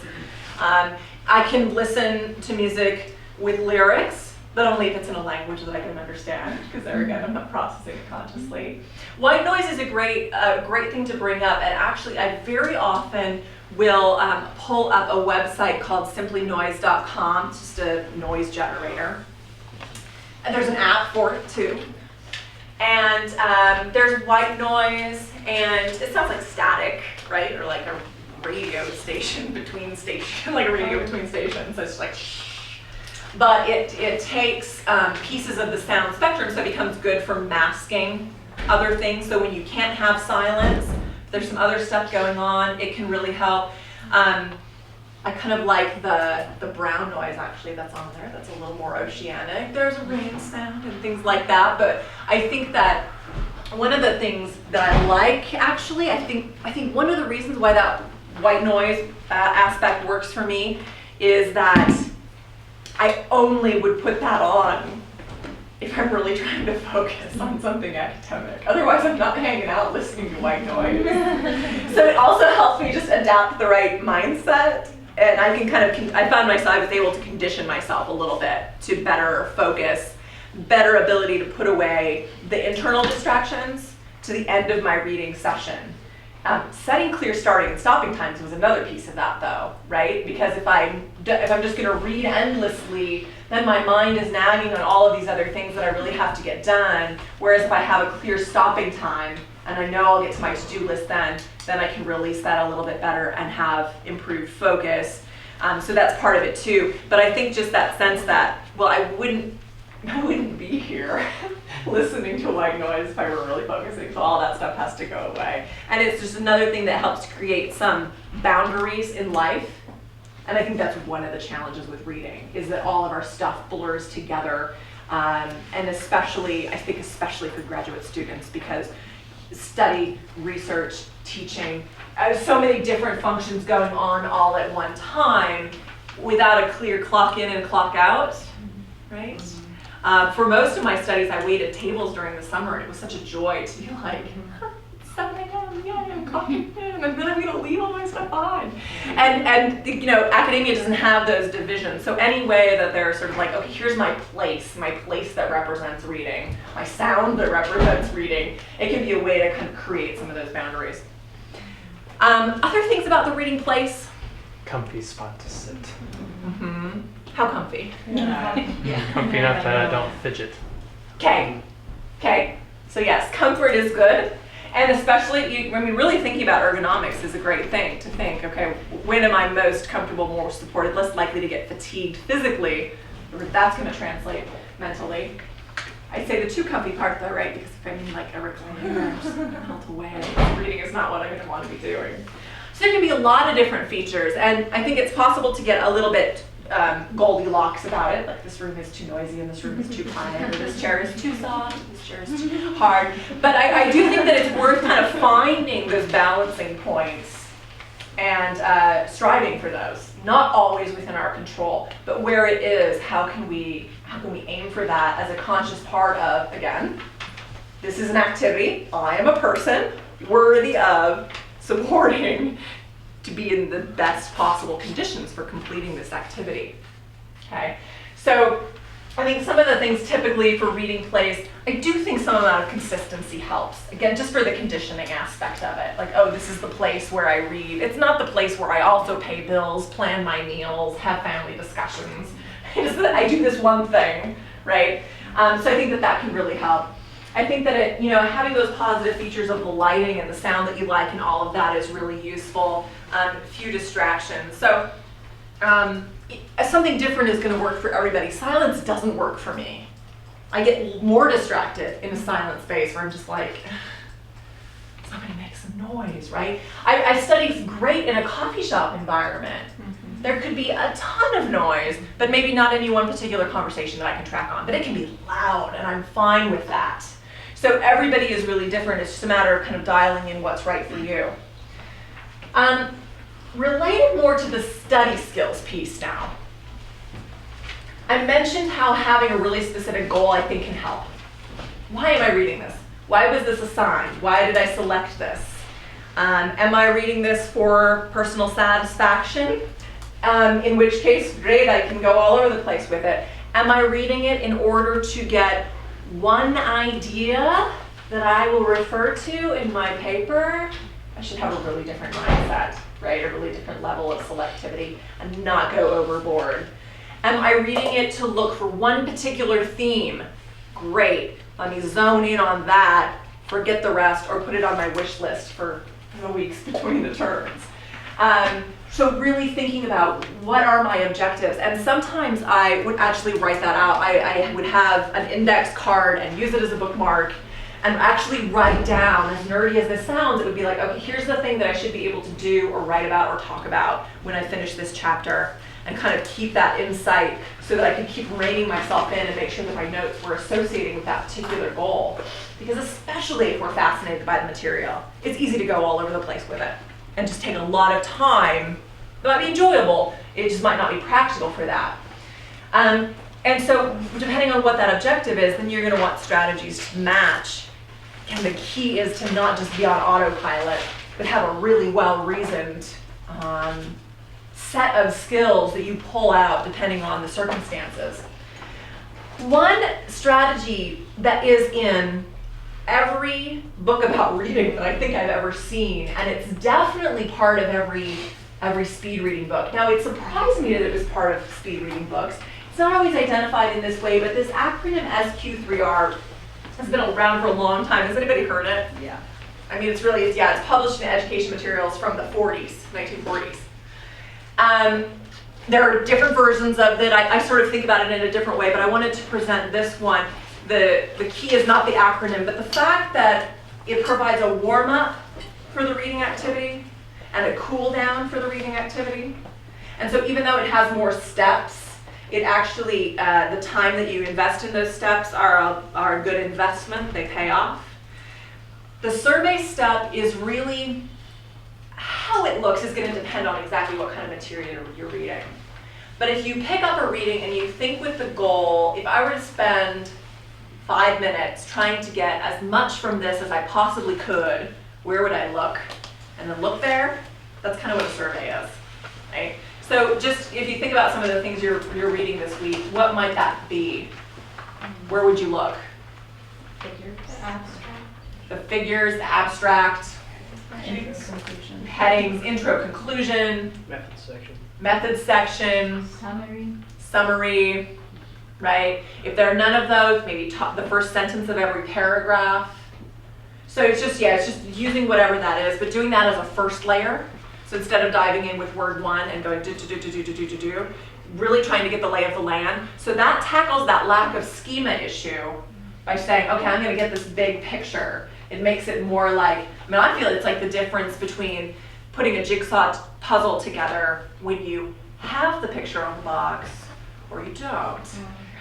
Speaker 1: I can listen to music with lyrics, but only if it's in a language that I can understand, because there again, I'm not processing it consciously. White noise is a great thing to bring up, and actually I very often will pull up a website called simplynoise.com. It's just a noise generator. And there's an app for it too. And there's white noise, and it sounds like static, right? Or like a radio station between stations, like a radio between stations. So it's like shh. But it takes pieces of the sound spectrum, so it becomes good for masking other things. So when you can't have silence, there's some other stuff going on, it can really help. I kind of like the brown noise actually that's on there. That's a little more oceanic. There's a rain sound and things like that. But I think that one of the things that I like actually, I think one of the reasons why that white noise aspect works for me is that I only would put that on if I'm really trying to focus on something academic. Otherwise, I'm not hanging out listening to white noise. So it also helps me just adapt the right mindset. And I can I found myself, I was able to condition myself a little bit to better focus. better ability to put away the internal distractions to the end of my reading session. Setting clear starting and stopping times was another piece of that though, right? Because if I'm just gonna read endlessly, then my mind is nagging on all of these other things that I really have to get done. Whereas if I have a clear stopping time and I know I'll get to my to-do list then I can release that a little bit better and have improved focus. So that's part of it too. But I think just that sense that, well, I wouldn't be here listening to white noise if I were really focusing, so all that stuff has to go away. And it's just another thing that helps to create some boundaries in life. And I think that's one of the challenges with reading, is that all of our stuff blurs together. And especially for graduate students, because study, research, teaching, so many different functions going on all at one time without a clear clock in and clock out, right? For most of my studies, I waited tables during the summer, and it was such a joy to be like, 7 a.m., yay, I'm clocking in, and then I'm gonna leave all my stuff behind. And you know, academia doesn't have those divisions, so any way that they're sort of like, okay, here's my place that represents reading, my sound that represents reading, it can be a way to kind of create some of those boundaries. Other things about the reading place?
Speaker 6: Comfy spot to sit.
Speaker 1: Mm-hmm. How comfy?
Speaker 6: Comfy enough that I don't fidget.
Speaker 1: Okay. So yes, comfort is good. And especially, really thinking about ergonomics is a great thing to think, okay, when am I most comfortable, more supported, less likely to get fatigued physically? That's going to translate mentally. I say the too comfy part though, right? Because if I mean like a recliner, I'm just going to melt away. Reading is not what I'm going to want to be doing. So there can be a lot of different features, and I think it's possible to get a little bit Goldilocks about it, like this room is too noisy and this room is too quiet, or this chair is too soft, this chair is too hard. But I do think that it's worth kind of finding those balancing points and striving for those. Not always within our control, but where it is, how can we aim for that as a conscious part of, again, this is an activity, I am a person worthy of supporting to be in the best possible conditions for completing this activity. Okay, so I think some of the things typically for reading plays, I do think some amount of consistency helps. Again, just for the conditioning aspect of it. Like, oh, this is the place where I read. It's not the place where I also pay bills, plan my meals, have family discussions. It's that I do this one thing, right? So I think that can really help. I think that having those positive features of the lighting and the sound that you like and all of that is really useful. Few distractions. So something different is going to work for everybody. Silence doesn't work for me. I get more distracted in a silent space where I'm just like, somebody makes some noise, right? I study great in a coffee shop environment. Mm-hmm. There could be a ton of noise, but maybe not any one particular conversation that I can track on, but it can be loud, and I'm fine with that. So everybody is really different. It's just a matter of kind of dialing in what's right for you. Related more to the study skills piece now. I mentioned how having a really specific goal I think can help. Why am I reading this? Why was this assigned? Why did I select this? Am I reading this for personal satisfaction? In which case, great, I can go all over the place with it. Am I reading it in order to get one idea that I will refer to in my paper? I should have a really different mindset, right? A really different level of selectivity and not go overboard. Am I reading it to look for one particular theme? Great, let me zone in on that, forget the rest, or put it on my wish list for the weeks between the terms. So really thinking about what are my objectives, and sometimes I would actually write that out. I would have an index card and use it as a bookmark and actually write down, as nerdy as this sounds, it would be like, okay, here's the thing that I should be able to do or write about or talk about when I finish this chapter, and kind of keep that insight so that I can keep reining myself in and make sure that my notes were associating with that particular goal. Because especially if we're fascinated by the material, it's easy to go all over the place with it and just take a lot of time. It might be enjoyable, it just might not be practical for that. And so depending on what that objective is, then you're going to want strategies to match. And the key is to not just be on autopilot, but have a really well-reasoned set of skills that you pull out depending on the circumstances. One strategy that is in every book about reading that I think I've ever seen, and it's definitely part of every speed reading book. Now, it surprised me that it was part of speed reading books. It's not always identified in this way, but this acronym SQ3R has been around for a long time. Has anybody heard it?
Speaker 2: Yeah.
Speaker 1: I mean, it's published in education materials from the 1940s. There are different versions of it. I sort of think about it in a different way, but I wanted to present this one. The key is not the acronym, but the fact that it provides a warm-up for the reading activity and a cool down for the reading activity. And so even though it has more steps, it actually, the time that you invest in those steps are a good investment. They pay off. The survey step is really, how it looks is going to depend on exactly what kind of material you're reading. But if you pick up a reading and you think with the goal, if I were to spend 5 minutes trying to get as much from this as I possibly could, where would I look? And then look there, that's kind of what a survey is, right? So just if you think about some of the things you're reading this week, what might that be? Where would you look?
Speaker 3: Figures.
Speaker 4: Abstract.
Speaker 1: The figures, the abstract,
Speaker 3: Conclusion.
Speaker 1: headings, intro, conclusion,
Speaker 2: Methods section.
Speaker 1: summary, right? If there are none of those, maybe the first sentence of every paragraph. So it's just using whatever that is, but doing that as a first layer. So instead of diving in with word one and going do, really trying to get the lay of the land. So that tackles that lack of schema issue by saying, okay, I'm going to get this big picture. It makes it more like, I feel it's like the difference between putting a jigsaw puzzle together when you have the picture on the box or you don't.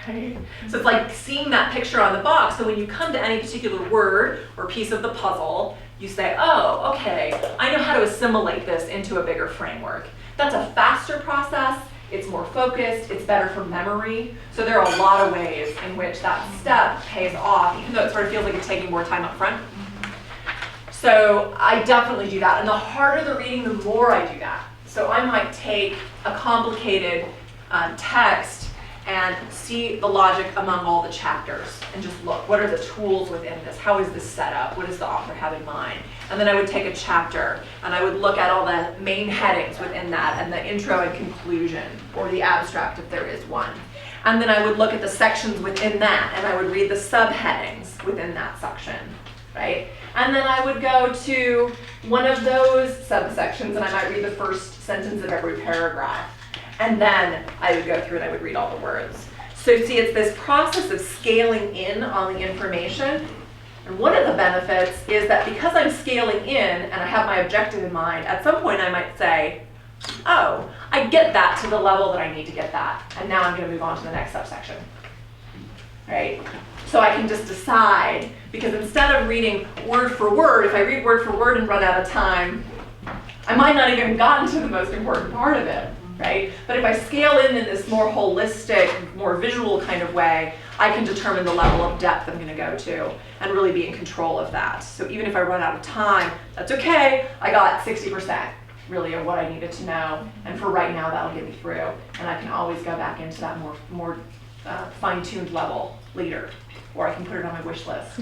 Speaker 1: Right? So it's like seeing that picture on the box, so when you come to any particular word or piece of the puzzle, you say, oh, okay, I know how to assimilate this into a bigger framework. That's a faster process, it's more focused, it's better for memory. So there are a lot of ways in which that step pays off, even though it sort of feels like it's taking more time up front. So I definitely do that, and the harder the reading, the more I do that. So I might take a complicated text and see the logic among all the chapters and just look, what are the tools within this? How is this set up? What does the author have in mind? And then I would take a chapter and I would look at all the main headings within that and the intro and conclusion, or the abstract if there is one. And then I would look at the sections within that and I would read the subheadings within that section, right? And then I would go to one of those subsections and I might read the first sentence of every paragraph. And then I would go through and I would read all the words. So see, it's this process of scaling in on the information. And one of the benefits is that because I'm scaling in and I have my objective in mind, at some point I might say, oh, I get that to the level that I need to get that. And now I'm going to move on to the next subsection. Right? So I can just decide, because instead of reading word for word, if I read word for word and run out of time, I might not even have gotten to the most important part of it. Right? But if I scale in this more holistic, more visual kind of way, I can determine the level of depth I'm going to go to and really be in control of that. So even if I run out of time, that's okay. I got 60% really of what I needed to know. And for right now, that'll get me through. And I can always go back into that more fine-tuned level later. Or I can put it on my wish list.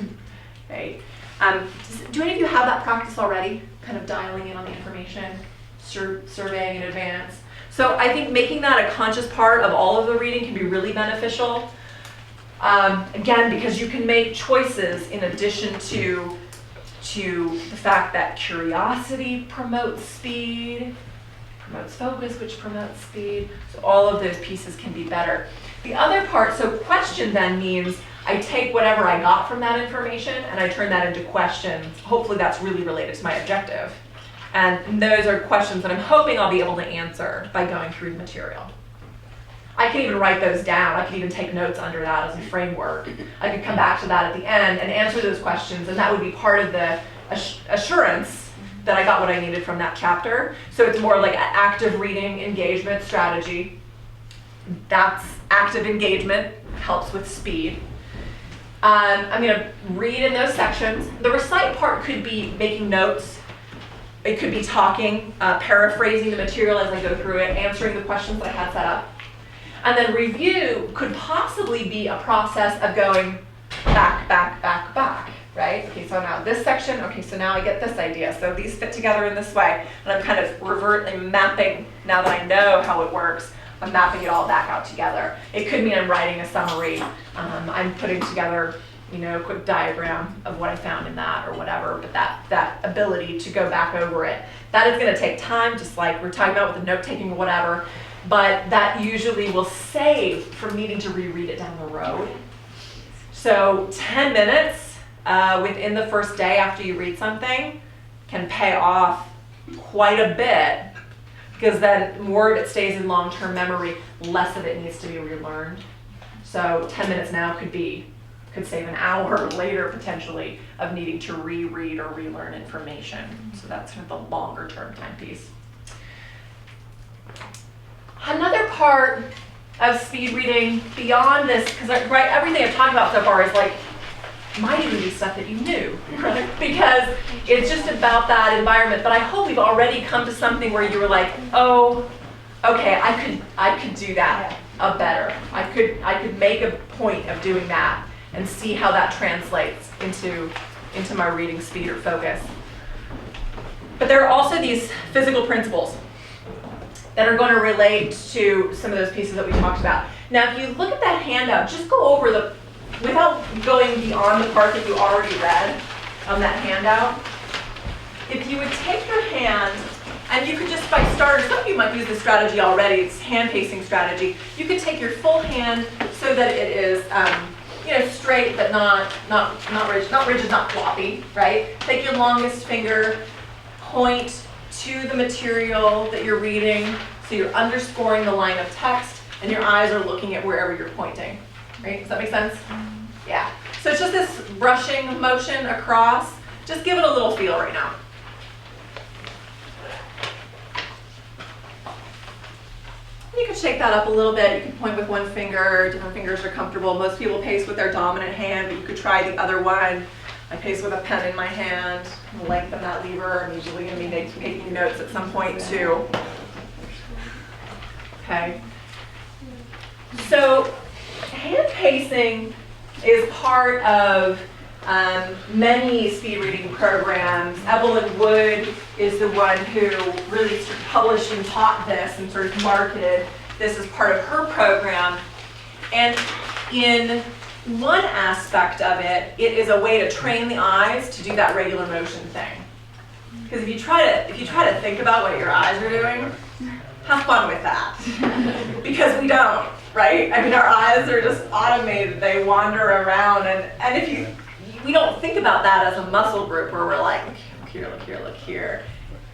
Speaker 1: Right? Do any of you have that practice already? Kind of dialing in on the information, surveying in advance? So I think making that a conscious part of all of the reading can be really beneficial. Again, because you can make choices in addition to the fact that curiosity promotes speed, promotes focus, which promotes speed. So all of those pieces can be better. The other part, so question then means I take whatever I got from that information and I turn that into questions. Hopefully that's really related to my objective. And those are questions that I'm hoping I'll be able to answer by going through the material. I can even write those down. I can even take notes under that as a framework. I could come back to that at the end and answer those questions, and that would be part of the assurance that I got what I needed from that chapter. So it's more like an active reading engagement strategy. That's active engagement, helps with speed. I'm going to read in those sections. The recite part could be making notes. It could be talking, paraphrasing the material as I go through it, answering the questions that I had set up. And then review could possibly be a process of going back, back, back, back, right? Okay, so now this section, okay, so now I get this idea. So these fit together in this way, and I'm kind of mapping, now that I know how it works, I'm mapping it all back out together. It could mean I'm writing a summary. I'm putting together, a quick diagram of what I found in that or whatever, but that ability to go back over it, that is gonna take time, just like we're talking about with the note-taking or whatever, but that usually will save from needing to reread it down the road. So 10 minutes within the first day after you read something can pay off quite a bit, because then more of it stays in long-term memory, less of it needs to be relearned. So 10 minutes now could save an hour later potentially of needing to reread or relearn information. So that's kind of the longer term time piece. Another part of speed reading beyond this, because right, everything I've talked about so far is like might even be stuff that you knew, right? Because it's just about that environment. But I hope we've already come to something where you were like, oh, okay, I could do that better. I could make a point of doing that and see how that translates into my reading speed or focus. But there are also these physical principles that are going to relate to some of those pieces that we talked about. Now, if you look at that handout, just go over without going beyond the part that you already read on that handout. If you would take your hand, and you could just by starter, some of you might use this strategy already, it's hand pacing strategy. You could take your full hand so that it is straight but not rigid, not floppy, right? Take your longest finger, point to the material that you're reading, so you're underscoring the line of text, and your eyes are looking at wherever you're pointing. Right? Does that make sense? Yeah. So it's just this brushing motion across. Just give it a little feel right now. You can shake that up a little bit. You can point with one finger. Different fingers are comfortable. Most people pace with their dominant hand, but you could try the other one. I pace with a pen in my hand. Lengthen that lever. I'm usually going to be making notes at some point too. Okay. So hand pacing is part of many speed reading programs. Evelyn Wood is the one who really sort of published and taught this and sort of marketed this as part of her program. And in one aspect of it, it is a way to train the eyes to do that regular motion thing. Because if you try to think about what your eyes are doing, have fun with that. Because we don't. Right? I mean, our eyes are just automated. They wander around, and we don't think about that as a muscle group where we're like, look here, look here, look here,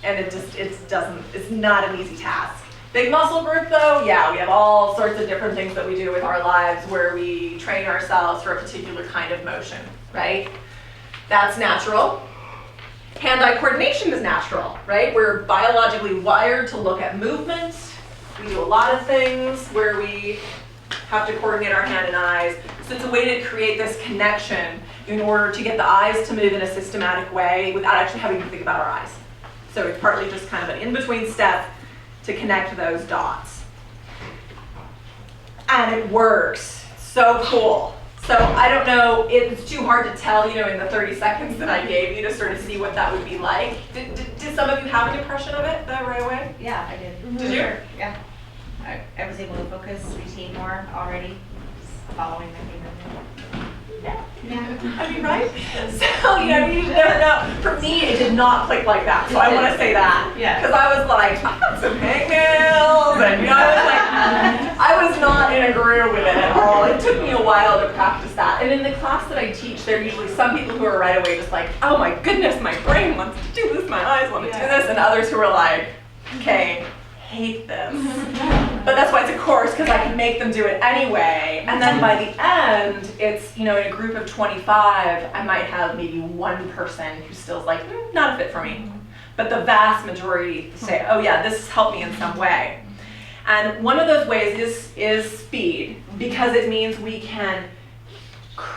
Speaker 1: and it's not an easy task. Big muscle group though, yeah, we have all sorts of different things that we do with our lives where we train ourselves for a particular kind of motion, right? That's natural. Hand-eye coordination is natural, right? We're biologically wired to look at movement. We do a lot of things where we have to coordinate our hand and eyes. So it's a way to create this connection in order to get the eyes to move in a systematic way without actually having to think about our eyes. So it's partly just kind of an in-between step to connect those dots. And it works. So cool. So I don't know, it's too hard to tell, in the 30 seconds that I gave you to sort of see what that would be like. Did some of you have an impression of it right away?
Speaker 7: Yeah, I did.
Speaker 1: Did you?
Speaker 7: Sure. Yeah. I was able to focus, retain more already, just following my finger.
Speaker 1: Yeah. I mean, right? So, you never know. For me, it did not click like that. So I want to say that.
Speaker 3: Yeah.
Speaker 1: Because I was like, I got some hangnails. And, I was not in a groove with it at all. It took me a while to practice that. And in the class that I teach, there are usually some people who are right away just like, oh my goodness, my brain wants to do this, my eyes want to do this. And others who are like, okay, hate this. But that's why it's a course, because I can make them do it anyway. And then by the end, it's, in a group of 25, I might have maybe one person who still's like, not a fit for me. But the vast majority say, oh yeah, this has helped me in some way. And one of those ways is speed, because it means we can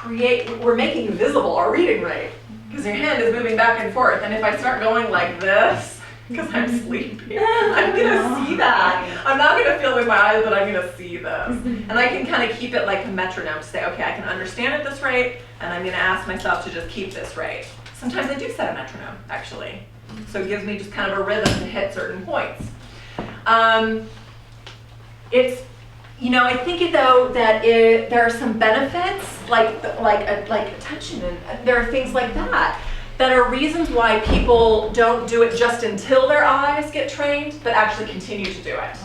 Speaker 1: we're making visible our reading rate, because your hand is moving back and forth. And if I start going like this, because I'm sleepy. I'm gonna see that. I'm not gonna feel with my eyes, but I'm gonna see this. And I can kind of keep it like a metronome to say, okay, I can understand at this rate, and I'm gonna ask myself to just keep this rate. Sometimes I do set a metronome, actually. So it gives me just kind of a rhythm to hit certain points. It's, you know, I think though that there are some benefits, like attention, and there are things like that are reasons why people don't do it just until their eyes get trained, but actually continue to do it.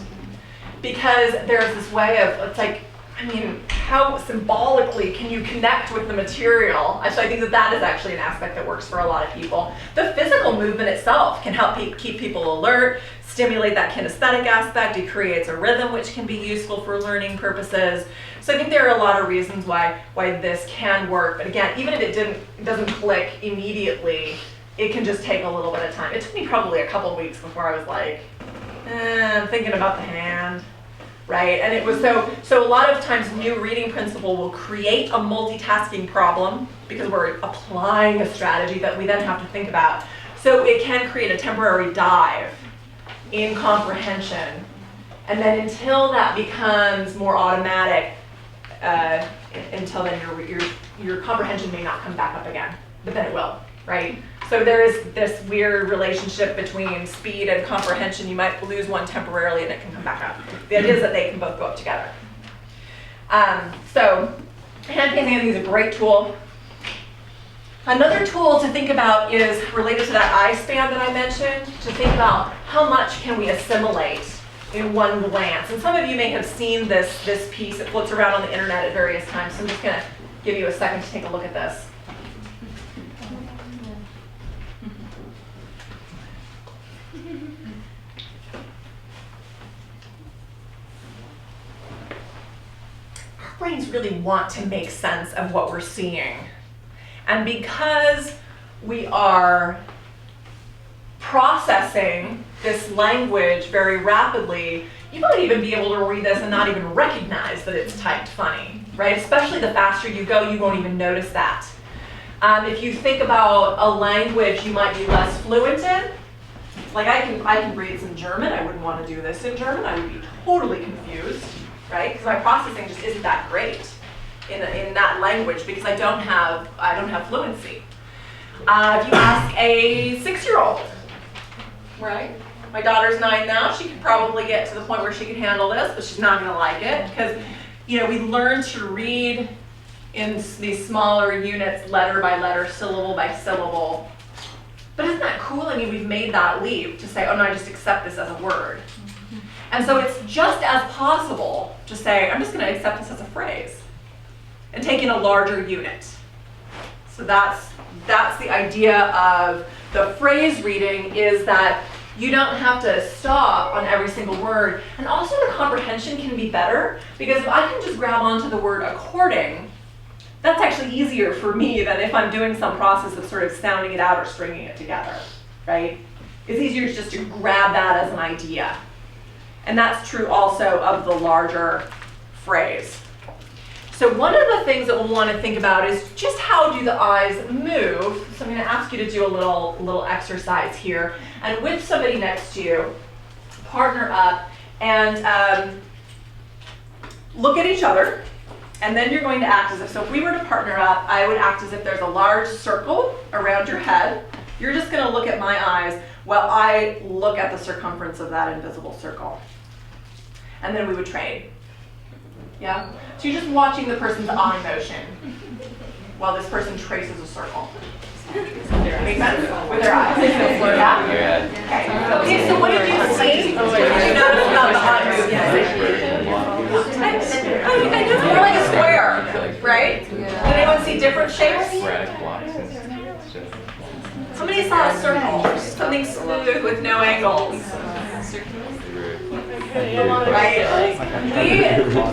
Speaker 1: Because there's this way of, it's like, I mean, how symbolically can you connect with the material? So I think that is actually an aspect that works for a lot of people. The physical movement itself can help keep people alert, stimulate that kinesthetic aspect. It creates a rhythm which can be useful for learning purposes. So I think there are a lot of reasons why this can work. But again, even if it doesn't click immediately, it can just take a little bit of time. It took me probably a couple weeks before I was like, I'm thinking about the hand. Right, and it was so a lot of times new reading principle will create a multitasking problem because we're applying a strategy that we then have to think about. So it can create a temporary dive in comprehension, and then until that becomes more automatic, until then your comprehension may not come back up again, but then it will, right? So there is this weird relationship between speed and comprehension. You might lose one temporarily and it can come back up. The idea is that they can both go up together. So hand pacing I think is a great tool. Another tool to think about is related to that eye span that I mentioned, to think about how much can we assimilate in one glance. And some of you may have seen this piece. It floats around on the internet at various times. So I'm just going to give you a second to take a look at this. Our brains really want to make sense of what we're seeing. And because we are processing this language very rapidly, you might even be able to read this and not even recognize that it's typed funny, right? Especially the faster you go, you won't even notice that. If you think about a language you might be less fluent in, like I can read some German. I wouldn't want to do this in German. I would be totally confused, right? Because my processing just isn't that great in that language because I don't have fluency. If you ask a 6-year-old, right? My daughter's 9 now. She could probably get to the point where she can handle this, but she's not going to like it because, you know, we learn to read in these smaller units, letter by letter, syllable by syllable. But isn't that cool? I mean, we've made that leap to say, oh no, I just accept this as a word. And so it's just as possible to say, I'm just going to accept this as a phrase and take in a larger unit. So that's the idea of the phrase reading, is that you don't have to stop on every single word. And also the comprehension can be better because if I can just grab onto the word according, that's actually easier for me than if I'm doing some process of sort of sounding it out or stringing it together, right? It's easier just to grab that as an idea. And that's true also of the larger phrase. So one of the things that we'll want to think about is just how do the eyes move. So I'm going to ask you to do a little exercise here. And with somebody next to you, partner up and look at each other. And then you're going to act as if, so if we were to partner up, I would act as if there's a large circle around your head. You're just going to look at my eyes while I look at the circumference of that invisible circle. And then we would trade. Yeah? So you're just watching the person's eye motion while this person traces a circle. Make sense? With their eyes. Yeah? Okay, so what did you see? Did you notice about the eye movement? I know, more like a square, right? Did anyone see different shapes? Somebody saw a circle, something smooth with no angles. Right?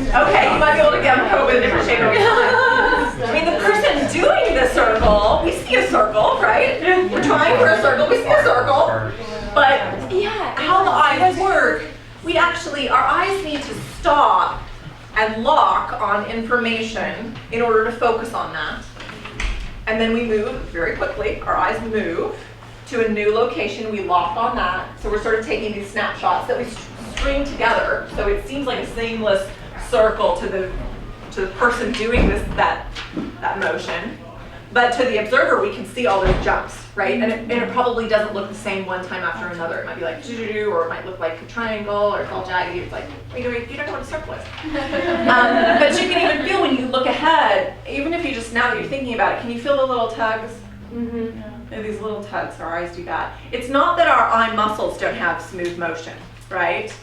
Speaker 1: Okay, you might be able to come up with a different shape every time. I mean, the person doing the circle, we see a circle, right? We're trying for a circle, we see a circle. But yeah, how the eyes work, our eyes need to stop and lock on information in order to focus on that. And then we move very quickly, our eyes move to a new location, we lock on that. So we're sort of taking these snapshots that we string together, so it seems like a seamless circle to the person doing that motion. But to the observer, we can see all those jumps, right? And it probably doesn't look the same one time after another. It might be like doo-doo-doo, or it might look like a triangle, or it's all jaggedy. It's like, wait, you don't know what a circle is. But you can even feel when you look ahead, even if you just, now that you're thinking about it, can you feel the little tugs? Mm-hmm. These little tugs, our eyes do that. It's not that our eye muscles don't have smooth motion, right?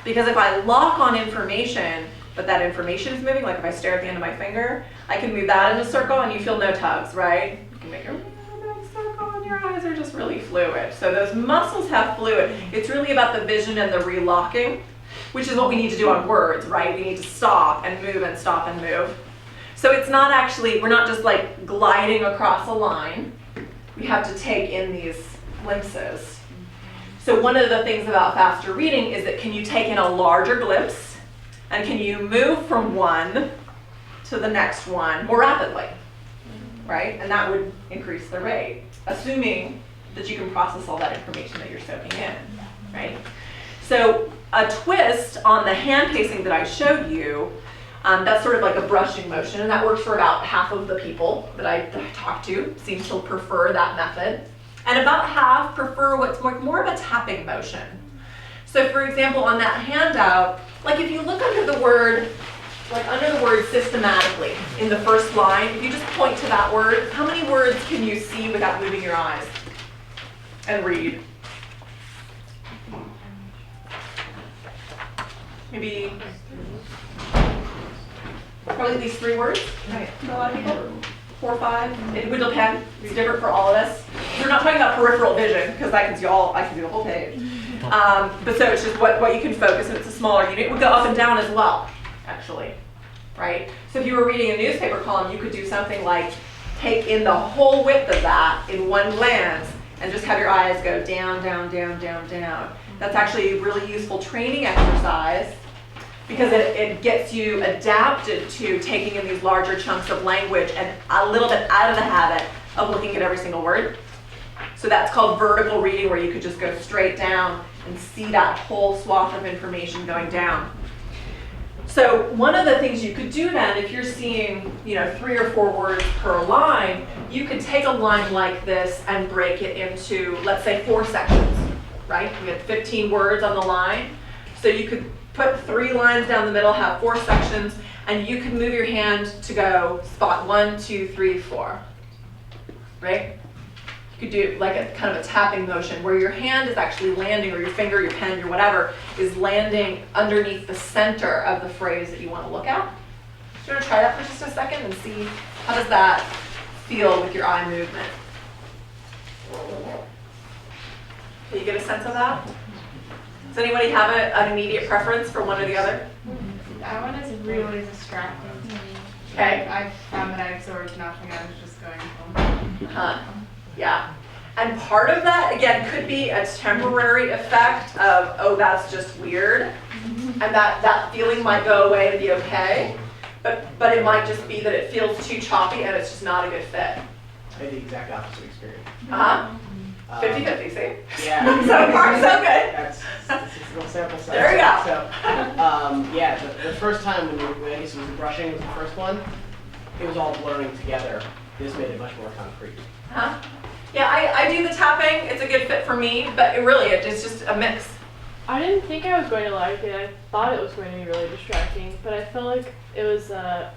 Speaker 1: Because if I lock on information, but that information is moving, like if I stare at the end of my finger, I can move that in a circle and you feel no tugs, right? You can make a really nice circle and your eyes are just really fluid. So those muscles have fluid. It's really about the vision and the relocking, which is what we need to do on words, right? We need to stop and move and stop and move. So it's not actually, we're not just like gliding across a line. We have to take in these glimpses. So one of the things about faster reading is that can you take in a larger glimpse? And can you move from one to the next one more rapidly, right? And that would increase the rate, assuming that you can process all that information that you're soaking in, right? So a twist on the hand pacing that I showed you, that's sort of like a brushing motion, and that works for about half of the people that I talk to, seem to prefer that method. And about half prefer what's more of a tapping motion. So for example, on that handout, like if you look under the word, systematically in the first line, if you just point to that word, how many words can you see without moving your eyes and read? Maybe, probably at least 3 words, right, for a lot of people. 4 or 5, it would depend, it's different for all of us. We're not talking about peripheral vision, because I can see the whole page. But so it's just what you can focus, and it's a smaller unit. It would go up and down as well, actually, right? So if you were reading a newspaper column, you could do something like take in the whole width of that in one glance and just have your eyes go down, down, down, down, down. That's actually a really useful training exercise because it gets you adapted to taking in these larger chunks of language and a little bit out of the habit of looking at every single word. So that's called vertical reading, where you could just go straight down and see that whole swath of information going down. So one of the things you could do then, if you're seeing 3 or 4 words per line, you could take a line like this and break it into, let's say, 4 sections, right? We had 15 words on the line. So you could put 3 lines down the middle, have 4 sections, and you can move your hand to go spot 1, 2, 3, 4, right? You could do like a kind of a tapping motion where your hand is actually landing, or your finger, your pen, your whatever, is landing underneath the center of the phrase that you want to look at. So you want to try that for just a second and see how does that feel with your eye movement. Can you get a sense of that? Does anybody have an immediate preference for one or the other?
Speaker 5: That one is really distracting to me.
Speaker 1: Okay.
Speaker 5: I found that I absorbed nothing. I was just going home.
Speaker 1: Yeah. And part of that, again, could be a temporary effect of, oh, that's just weird. And that feeling might go away and be okay. But it might just be that it feels too choppy and it's just not a good fit.
Speaker 2: I had the exact opposite experience.
Speaker 1: 50-50, see?
Speaker 2: Yeah.
Speaker 1: So far, so good.
Speaker 2: That's a little sample size.
Speaker 1: There you go.
Speaker 2: So, yeah, the first time when I guess it was the brushing was the first one, it was all blurring together. This made it much more concrete.
Speaker 1: Yeah, I do the tapping. It's a good fit for me, but it's just a mix.
Speaker 8: I didn't think I was going to like it. I thought it was going to be really distracting, but I felt like it was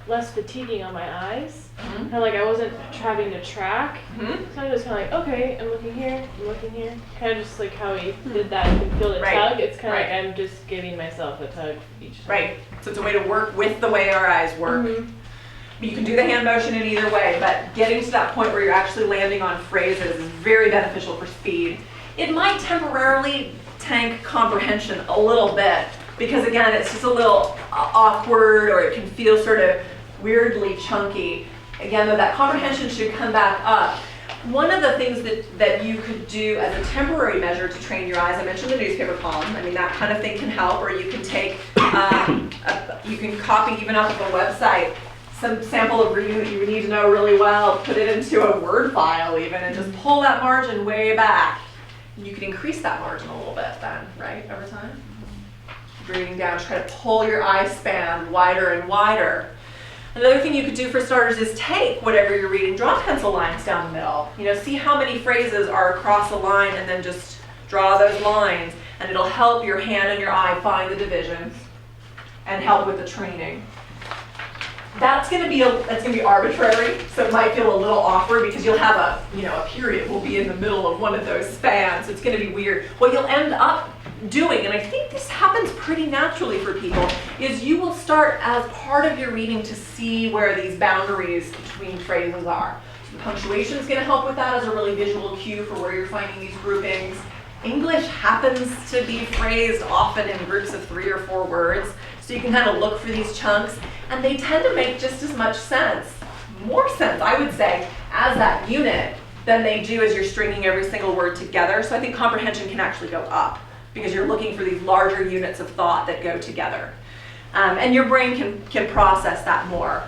Speaker 8: less fatiguing on my eyes. Kind of like I wasn't having to track. So I was kind of like, okay, I'm looking here, Kind of just like how he did that, you can feel the tug. It's kind of like I'm just giving myself a tug each time.
Speaker 1: Right. So it's a way to work with the way our eyes work. You can do the hand motion in either way, but getting to that point where you're actually landing on phrases is very beneficial for speed. It might temporarily tank comprehension a little bit, because again, it's just a little awkward, or it can feel sort of weirdly chunky. Again, though, that comprehension should come back up. One of the things that you could do as a temporary measure to train your eyes, I mentioned the newspaper column. I mean, that kind of thing can help, or you can take, you can copy even off of a website some sample of reading that you need to know really well, put it into a Word file even, and just pull that margin way back. You can increase that margin a little bit then, right, over time? Reading down, try to pull your eye span wider and wider. Another thing you could do for starters is take whatever you're reading, draw pencil lines down the middle. You know, see how many phrases are across a line and then just draw those lines, and it'll help your hand and your eye find the divisions and help with the training. That's going to be arbitrary, so it might feel a little awkward because you'll have a period will be in the middle of one of those spans. So it's going to be weird. What you'll end up doing, and I think this happens pretty naturally for people, is you will start as part of your reading to see where these boundaries between phrases are. So the punctuation is going to help with that as a really visual cue for where you're finding these groupings. English happens to be phrased often in groups of 3 or 4 words, so you can kind of look for these chunks, and they tend to make just as much sense, more sense, I would say, as that unit than they do as you're stringing every single word together. So I think comprehension can actually go up because you're looking for these larger units of thought that go together. And your brain can process that more.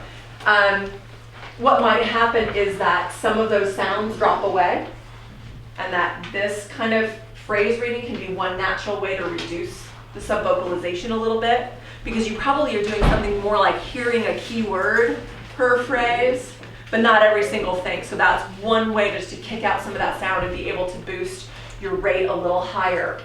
Speaker 1: What might happen is that some of those sounds drop away, and that this kind of phrase reading can be one natural way to reduce the subvocalization a little bit, because you probably are doing something more like hearing a key word per phrase, but not every single thing. So that's one way just to kick out some of that sound and be able to boost your rate a little higher.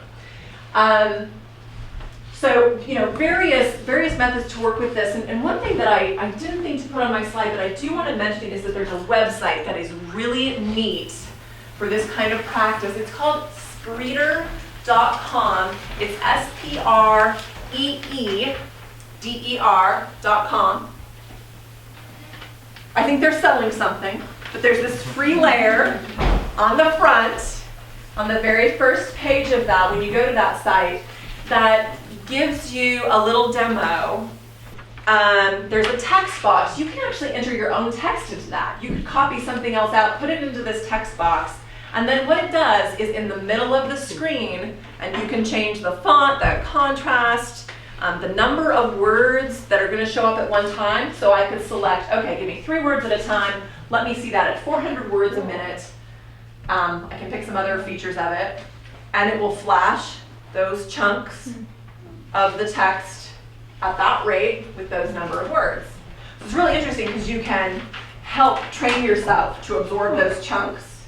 Speaker 1: So, various methods to work with this. And one thing that I didn't think to put on my slide, but I do want to mention, is that there's a website that is really neat for this kind of practice. It's called Spreeder.com. It's SPREEDER.com. I think they're selling something, but there's this free layer on the front, on the very first page of that, when you go to that site, that gives you a little demo. There's a text box. You can actually enter your own text into that. You could copy something else out, put it into this text box, and then what it does is in the middle of the screen, and you can change the font, the contrast, the number of words that are going to show up at one time. So I could select, okay, give me 3 words at a time. Let me see that at 400 words a minute. I can pick some other features of it, and it will flash those chunks of the text at that rate with those number of words. So it's really interesting because you can help train yourself to absorb those chunks,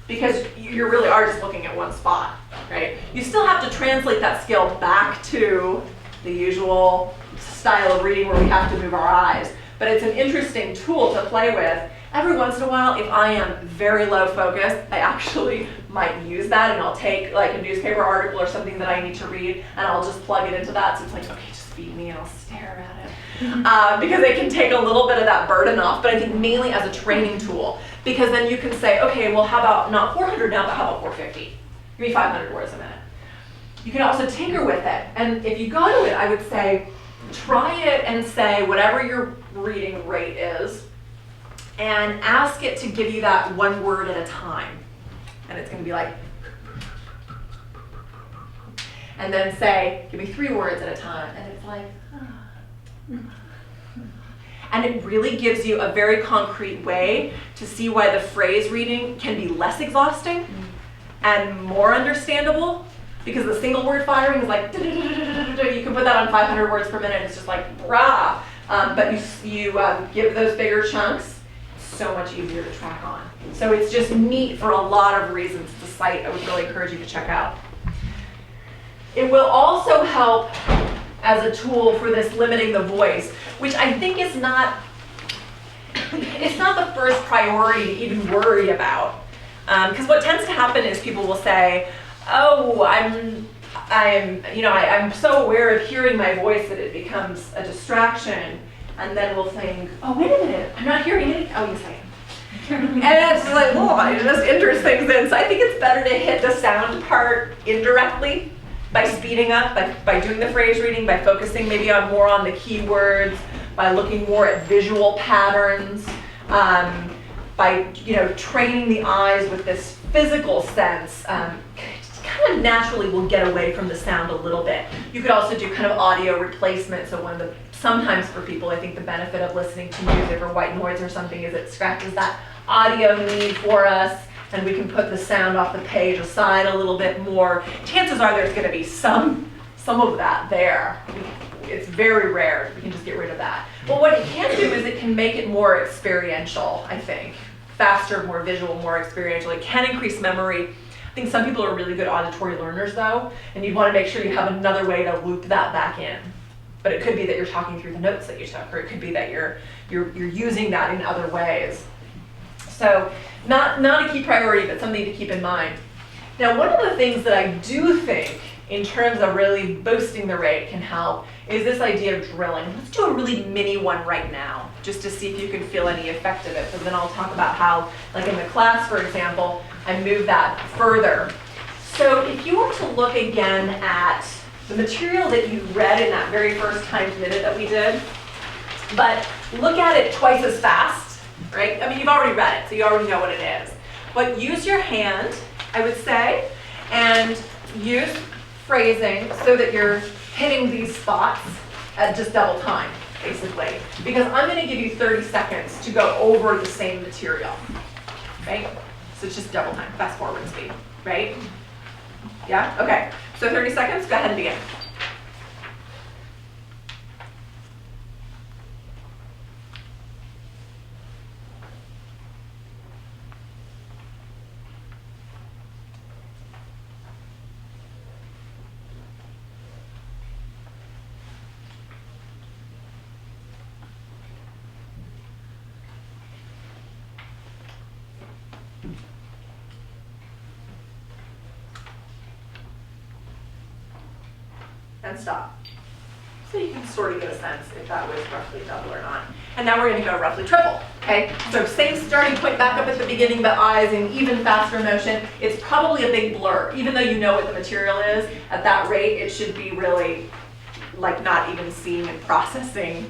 Speaker 1: because you really are just looking at one spot, right? You still have to translate that skill back to the usual style of reading where we have to move our eyes, but it's an interesting tool to play with. Every once in a while, if I am very low focused, I actually might use that, and I'll take like a newspaper article or something that I need to read, and I'll just plug it into that. So it's like, okay, just feed me, and I'll stare at it. Because it can take a little bit of that burden off, but I think mainly as a training tool, because then you can say, okay, well, how about not 400 now, but how about 450? Give me 500 words a minute. You can also tinker with it, and if you go to it, I would say, try it and say whatever your reading rate is, and ask it to give you that 1 word at a time. And it's going to be like, and then say, give me 3 words at a time. And it's like, and it really gives you a very concrete way to see why the phrase reading can be less exhausting and more understandable, because the single word firing is like, you can put that on 500 words per minute. It's just like, rah. But you give those bigger chunks, so much easier to track on. So it's just neat for a lot of reasons. It's a site I would really encourage you to check out. It will also help as a tool for this limiting the voice, which I think is not, it's not the first priority to even worry about. Because what tends to happen is people will say, oh, I'm so aware of hearing my voice that it becomes a distraction. And then we'll think, oh, wait a minute, I'm not hearing anything. Oh, yes, I am. And it's like, oh, it just enters things in. So I think it's better to hit the sound part indirectly by speeding up, by doing the phrase reading, by focusing maybe more on the keywords, by looking more at visual patterns, by training the eyes with this physical sense. Kind of naturally will get away from the sound a little bit. You could also do kind of audio replacement, so when the sometimes for people, I think the benefit of listening to music or white noise or something is it scratches that audio need for us, and we can put the sound off the page aside a little bit more. Chances are there's going to be some of that there. It's very rare. We can just get rid of that. But what it can do is it can make it more experiential, I think. Faster, more visual, more experiential. It can increase memory. I think some people are really good auditory learners though, and you want to make sure you have another way to loop that back in. But it could be that you're talking through the notes that you took, or it could be that you're using that in other ways. So not a key priority, but something to keep in mind. Now, one of the things that I do think in terms of really boosting the rate can help is this idea of drilling. Let's do a really mini one right now, just to see if you can feel any effect of it. But then I'll talk about how, like in the class, for example, I move that further. So if you were to look again at the material that you read in that very first timed minute that we did, but look at it twice as fast, right? I mean, you've already read it, so you already know what it is. But use your hand, I would say, and use phrasing so that you're hitting these spots at just double time, basically. Because I'm going to give you 30 seconds to go over the same material, right? So it's just double time, fast forward speed, right? Yeah? Okay. So 30 seconds, go ahead and begin. And stop. So you can sort of get a sense if that was roughly double or not. And now we're going to go roughly triple, okay? So same starting point back up at the beginning, but eyes in even faster motion. It's probably a big blur. Even though you know what the material is, at that rate, it should be really like not even seeing and processing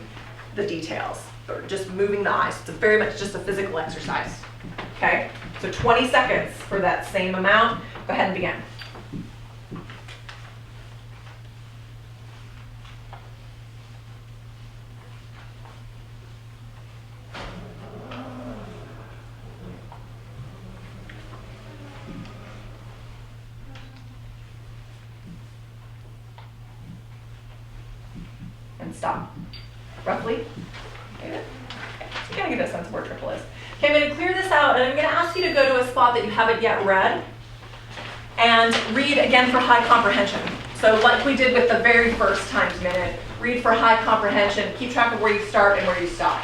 Speaker 1: the details, or just moving the eyes. It's very much just a physical exercise, okay? So 20 seconds for that same amount. Go ahead and begin. And stop. Roughly. Okay. You gotta get a sense of where triple is. Okay, I'm gonna clear this out and I'm gonna ask you to go to a spot that you haven't yet read and read again for high comprehension. So like we did with the very first timed minute, read for high comprehension, keep track of where you start and where you stop.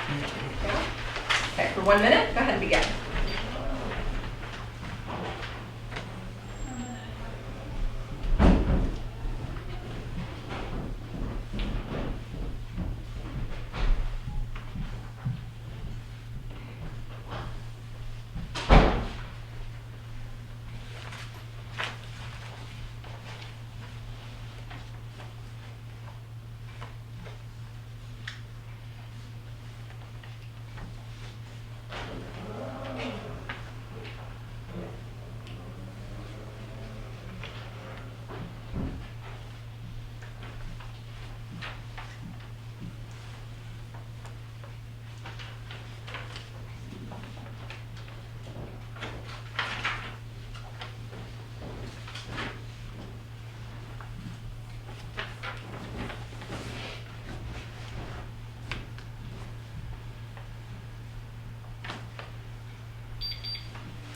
Speaker 1: Okay, for 1 minute, go ahead and begin.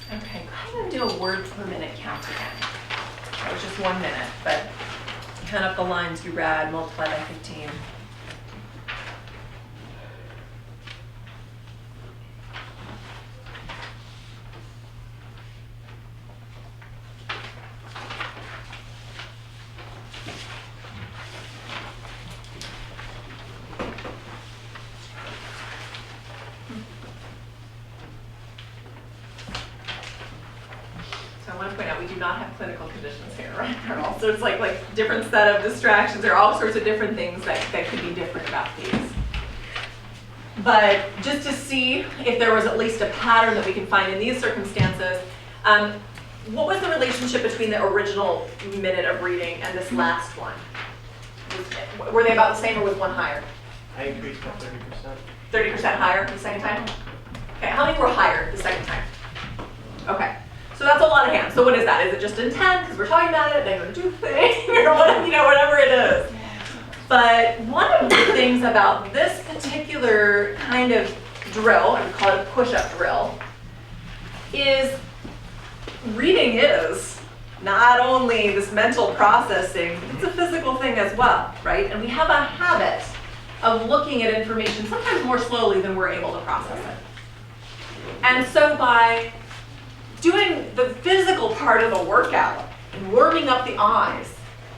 Speaker 1: Okay, go ahead and do a word per minute count again. That was just 1 minute, but count up the lines you read, multiply by 15. Not have clinical conditions here, right? There are all sorts like different set of distractions. There are all sorts of different things that could be different about these. But just to see if there was at least a pattern that we can find in these circumstances, what was the relationship between the original minute of reading and this last one? Were they about the same or was one higher?
Speaker 2: I increased by 30%.
Speaker 1: 30% higher the second time? Okay, how many were higher the second time? Okay, so that's a lot of hands. So what is that? Is it just intent because we're talking about it, they're going to do the thing, or what, whatever it is. But one of the things about this particular kind of drill, I would call it a push-up drill, is reading is not only this mental processing, it's a physical thing as well, right? And we have a habit of looking at information sometimes more slowly than we're able to process it. And so by doing the physical part of the workout and warming up the eyes,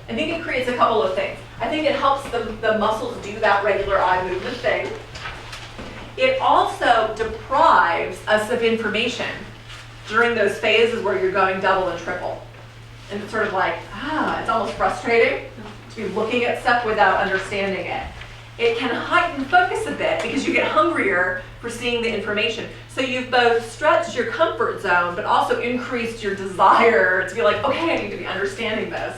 Speaker 1: I think it creates a couple of things. I think it helps the muscles do that regular eye movement thing. It also deprives us of information during those phases where you're going double and triple. And it's sort of like, it's almost frustrating to be looking at stuff without understanding it. It can heighten focus a bit because you get hungrier for seeing the information. So you've both stretched your comfort zone, but also increased your desire to be like, okay, I need to be understanding this.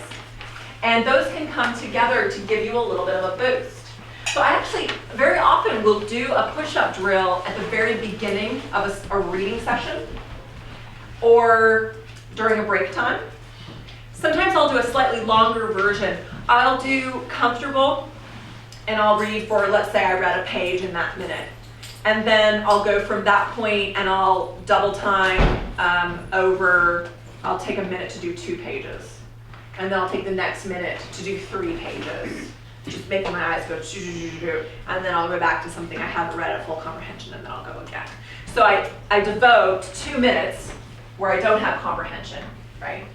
Speaker 1: And those can come together to give you a little bit of a boost. So I actually very often will do a push-up drill at the very beginning of a reading session or during a break time. Sometimes I'll do a slightly longer version. I'll do comfortable and I'll read for, let's say I read a page in that minute. And then I'll go from that point and I'll double time I'll take a minute to do 2 pages. And then I'll take the next minute to do 3 pages. Just making my eyes go shoo-shoo-shoo-shoo. And then I'll go back to something I haven't read at full comprehension and then I'll go again. So I devote 2 minutes where I don't have comprehension, right?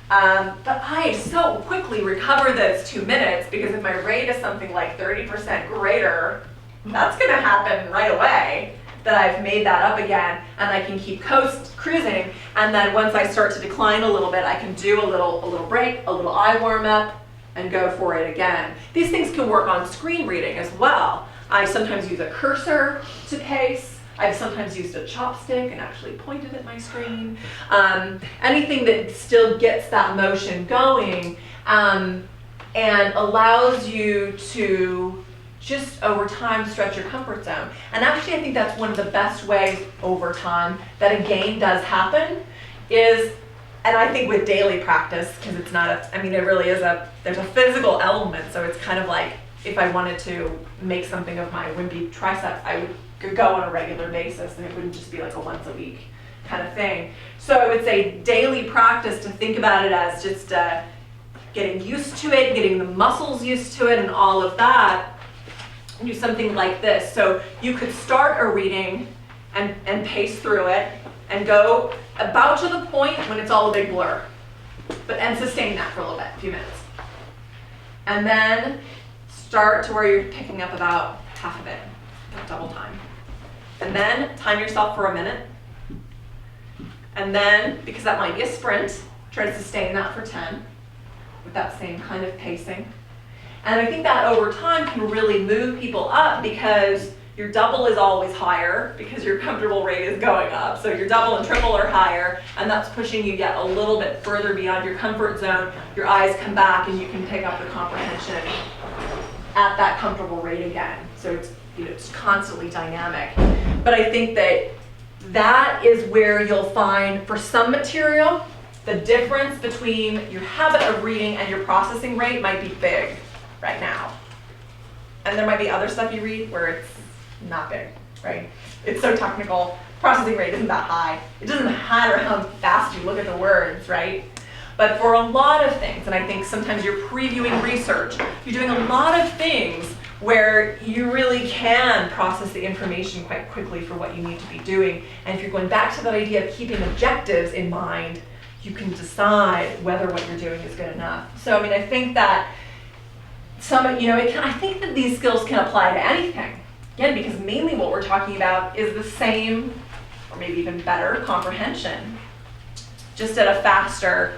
Speaker 1: But I so quickly recover those 2 minutes because if my rate is something like 30% greater, that's gonna happen right away, that I've made that up again and I can keep cruising. And then once I start to decline a little bit, I can do a little break, a little eye warm up and go for it again. These things can work on screen reading as well. I sometimes use a cursor to pace. I've sometimes used a chopstick and actually pointed at my screen. Anything that still gets that motion going and allows you to just over time stretch your comfort zone. And actually I think that's one of the best ways over time that a gain does happen is, and I think with daily practice, because it's not it really is there's a physical element, so it's kind of like if I wanted to make something of my wimpy triceps, I would go on a regular basis and it wouldn't just be like a once a week kind of thing. So I would say daily practice, to think about it as just getting used to it, getting the muscles used to it and all of that. Do something like this. So you could start a reading and pace through it and go about to the point when it's all a big blur, and sustain that for a little bit, a few minutes. And then start to where you're picking up about half of it, double time. And then time yourself for a minute. And then, because that might be a sprint, try to sustain that for 10 with that same kind of pacing. And I think that over time can really move people up because your double is always higher because your comfortable rate is going up. So your double and triple are higher, and that's pushing you yet a little bit further beyond your comfort zone. Your eyes come back and you can pick up the comprehension at that comfortable rate again. So it's constantly dynamic. But I think that is where you'll find, for some material, the difference between your habit of reading and your processing rate might be big right now. And there might be other stuff you read where it's not big, right? It's so technical, processing rate isn't that high. It doesn't matter how fast you look at the words, right? But for a lot of things, and I think sometimes you're previewing research, you're doing a lot of things where you really can process the information quite quickly for what you need to be doing. And if you're going back to that idea of keeping objectives in mind, you can decide whether what you're doing is good enough. So I think that I think that these skills can apply to anything. Again, because mainly what we're talking about is the same, or maybe even better, comprehension, just at a faster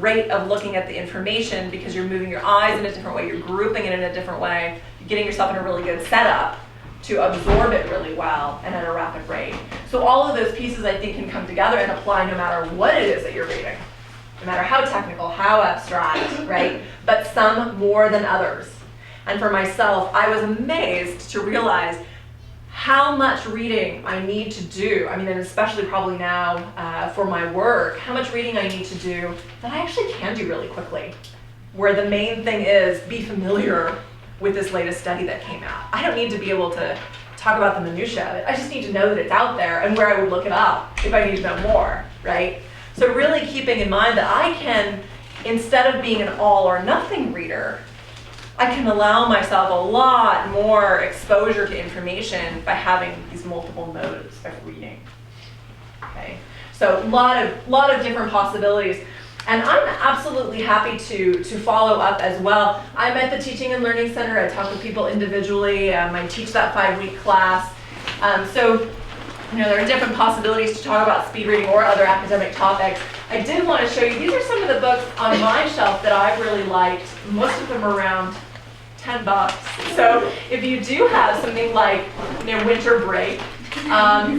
Speaker 1: rate of looking at the information because you're moving your eyes in a different way, you're grouping it in a different way, you're getting yourself in a really good setup to absorb it really well and at a rapid rate. So all of those pieces I think can come together and apply no matter what it is that you're reading. No matter how technical, how abstract, right? But some more than others. And for myself, I was amazed to realize how much reading I need to do. I mean, and especially probably now for my work, how much reading I need to do that I actually can do really quickly. Where the main thing is be familiar with this latest study that came out. I don't need to be able to talk about the minutia of it. I just need to know that it's out there and where I would look it up if I need to know more, right? So really keeping in mind that I can, instead of being an all or nothing reader, I can allow myself a lot more exposure to information by having these multiple modes of reading. Okay, so a lot of different possibilities. And I'm absolutely happy to follow up as well. I'm at the Teaching and Learning Center. I talk with people individually. I teach that 5-week class. So there are different possibilities to talk about speed reading or other academic topics. I did want to show you, these are some of the books on my shelf that I've really liked. Most of them are around $10. So if you do have something like winter break,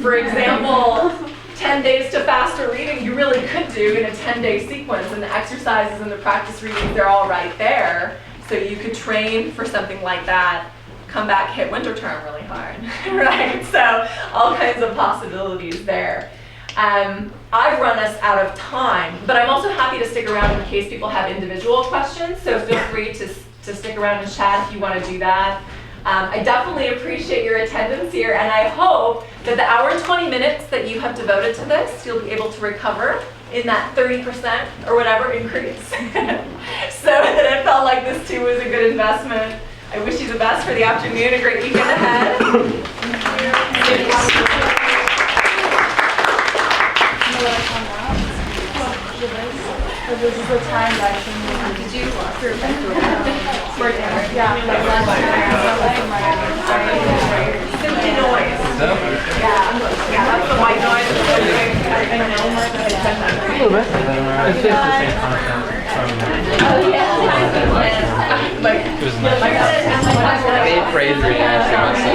Speaker 1: for example, 10 days to faster reading, you really could do in a 10-day sequence, and the exercises and the practice readings, they're all right there. So you could train for something like that, come back, hit winter term really hard, right? So all kinds of possibilities there. I've run us out of time, but I'm also happy to stick around in case people have individual questions, so feel free to stick around and chat if you want to do that. I definitely appreciate your attendance here, and I hope that the hour and 20 minutes that you have devoted to this, you'll be able to recover in that 30% or whatever increase. So that it felt like this too was a good investment. I wish you the best for the afternoon, a great weekend ahead.
Speaker 3: This is the time that
Speaker 7: Did you approve
Speaker 3: for dinner. Yeah, like lunch.
Speaker 1: Simply noise. Yeah, that's the white noise. I know.
Speaker 6: A little bit. It's just the same content from
Speaker 1: Like,
Speaker 6: it was nice. I ate phrase reading actually myself.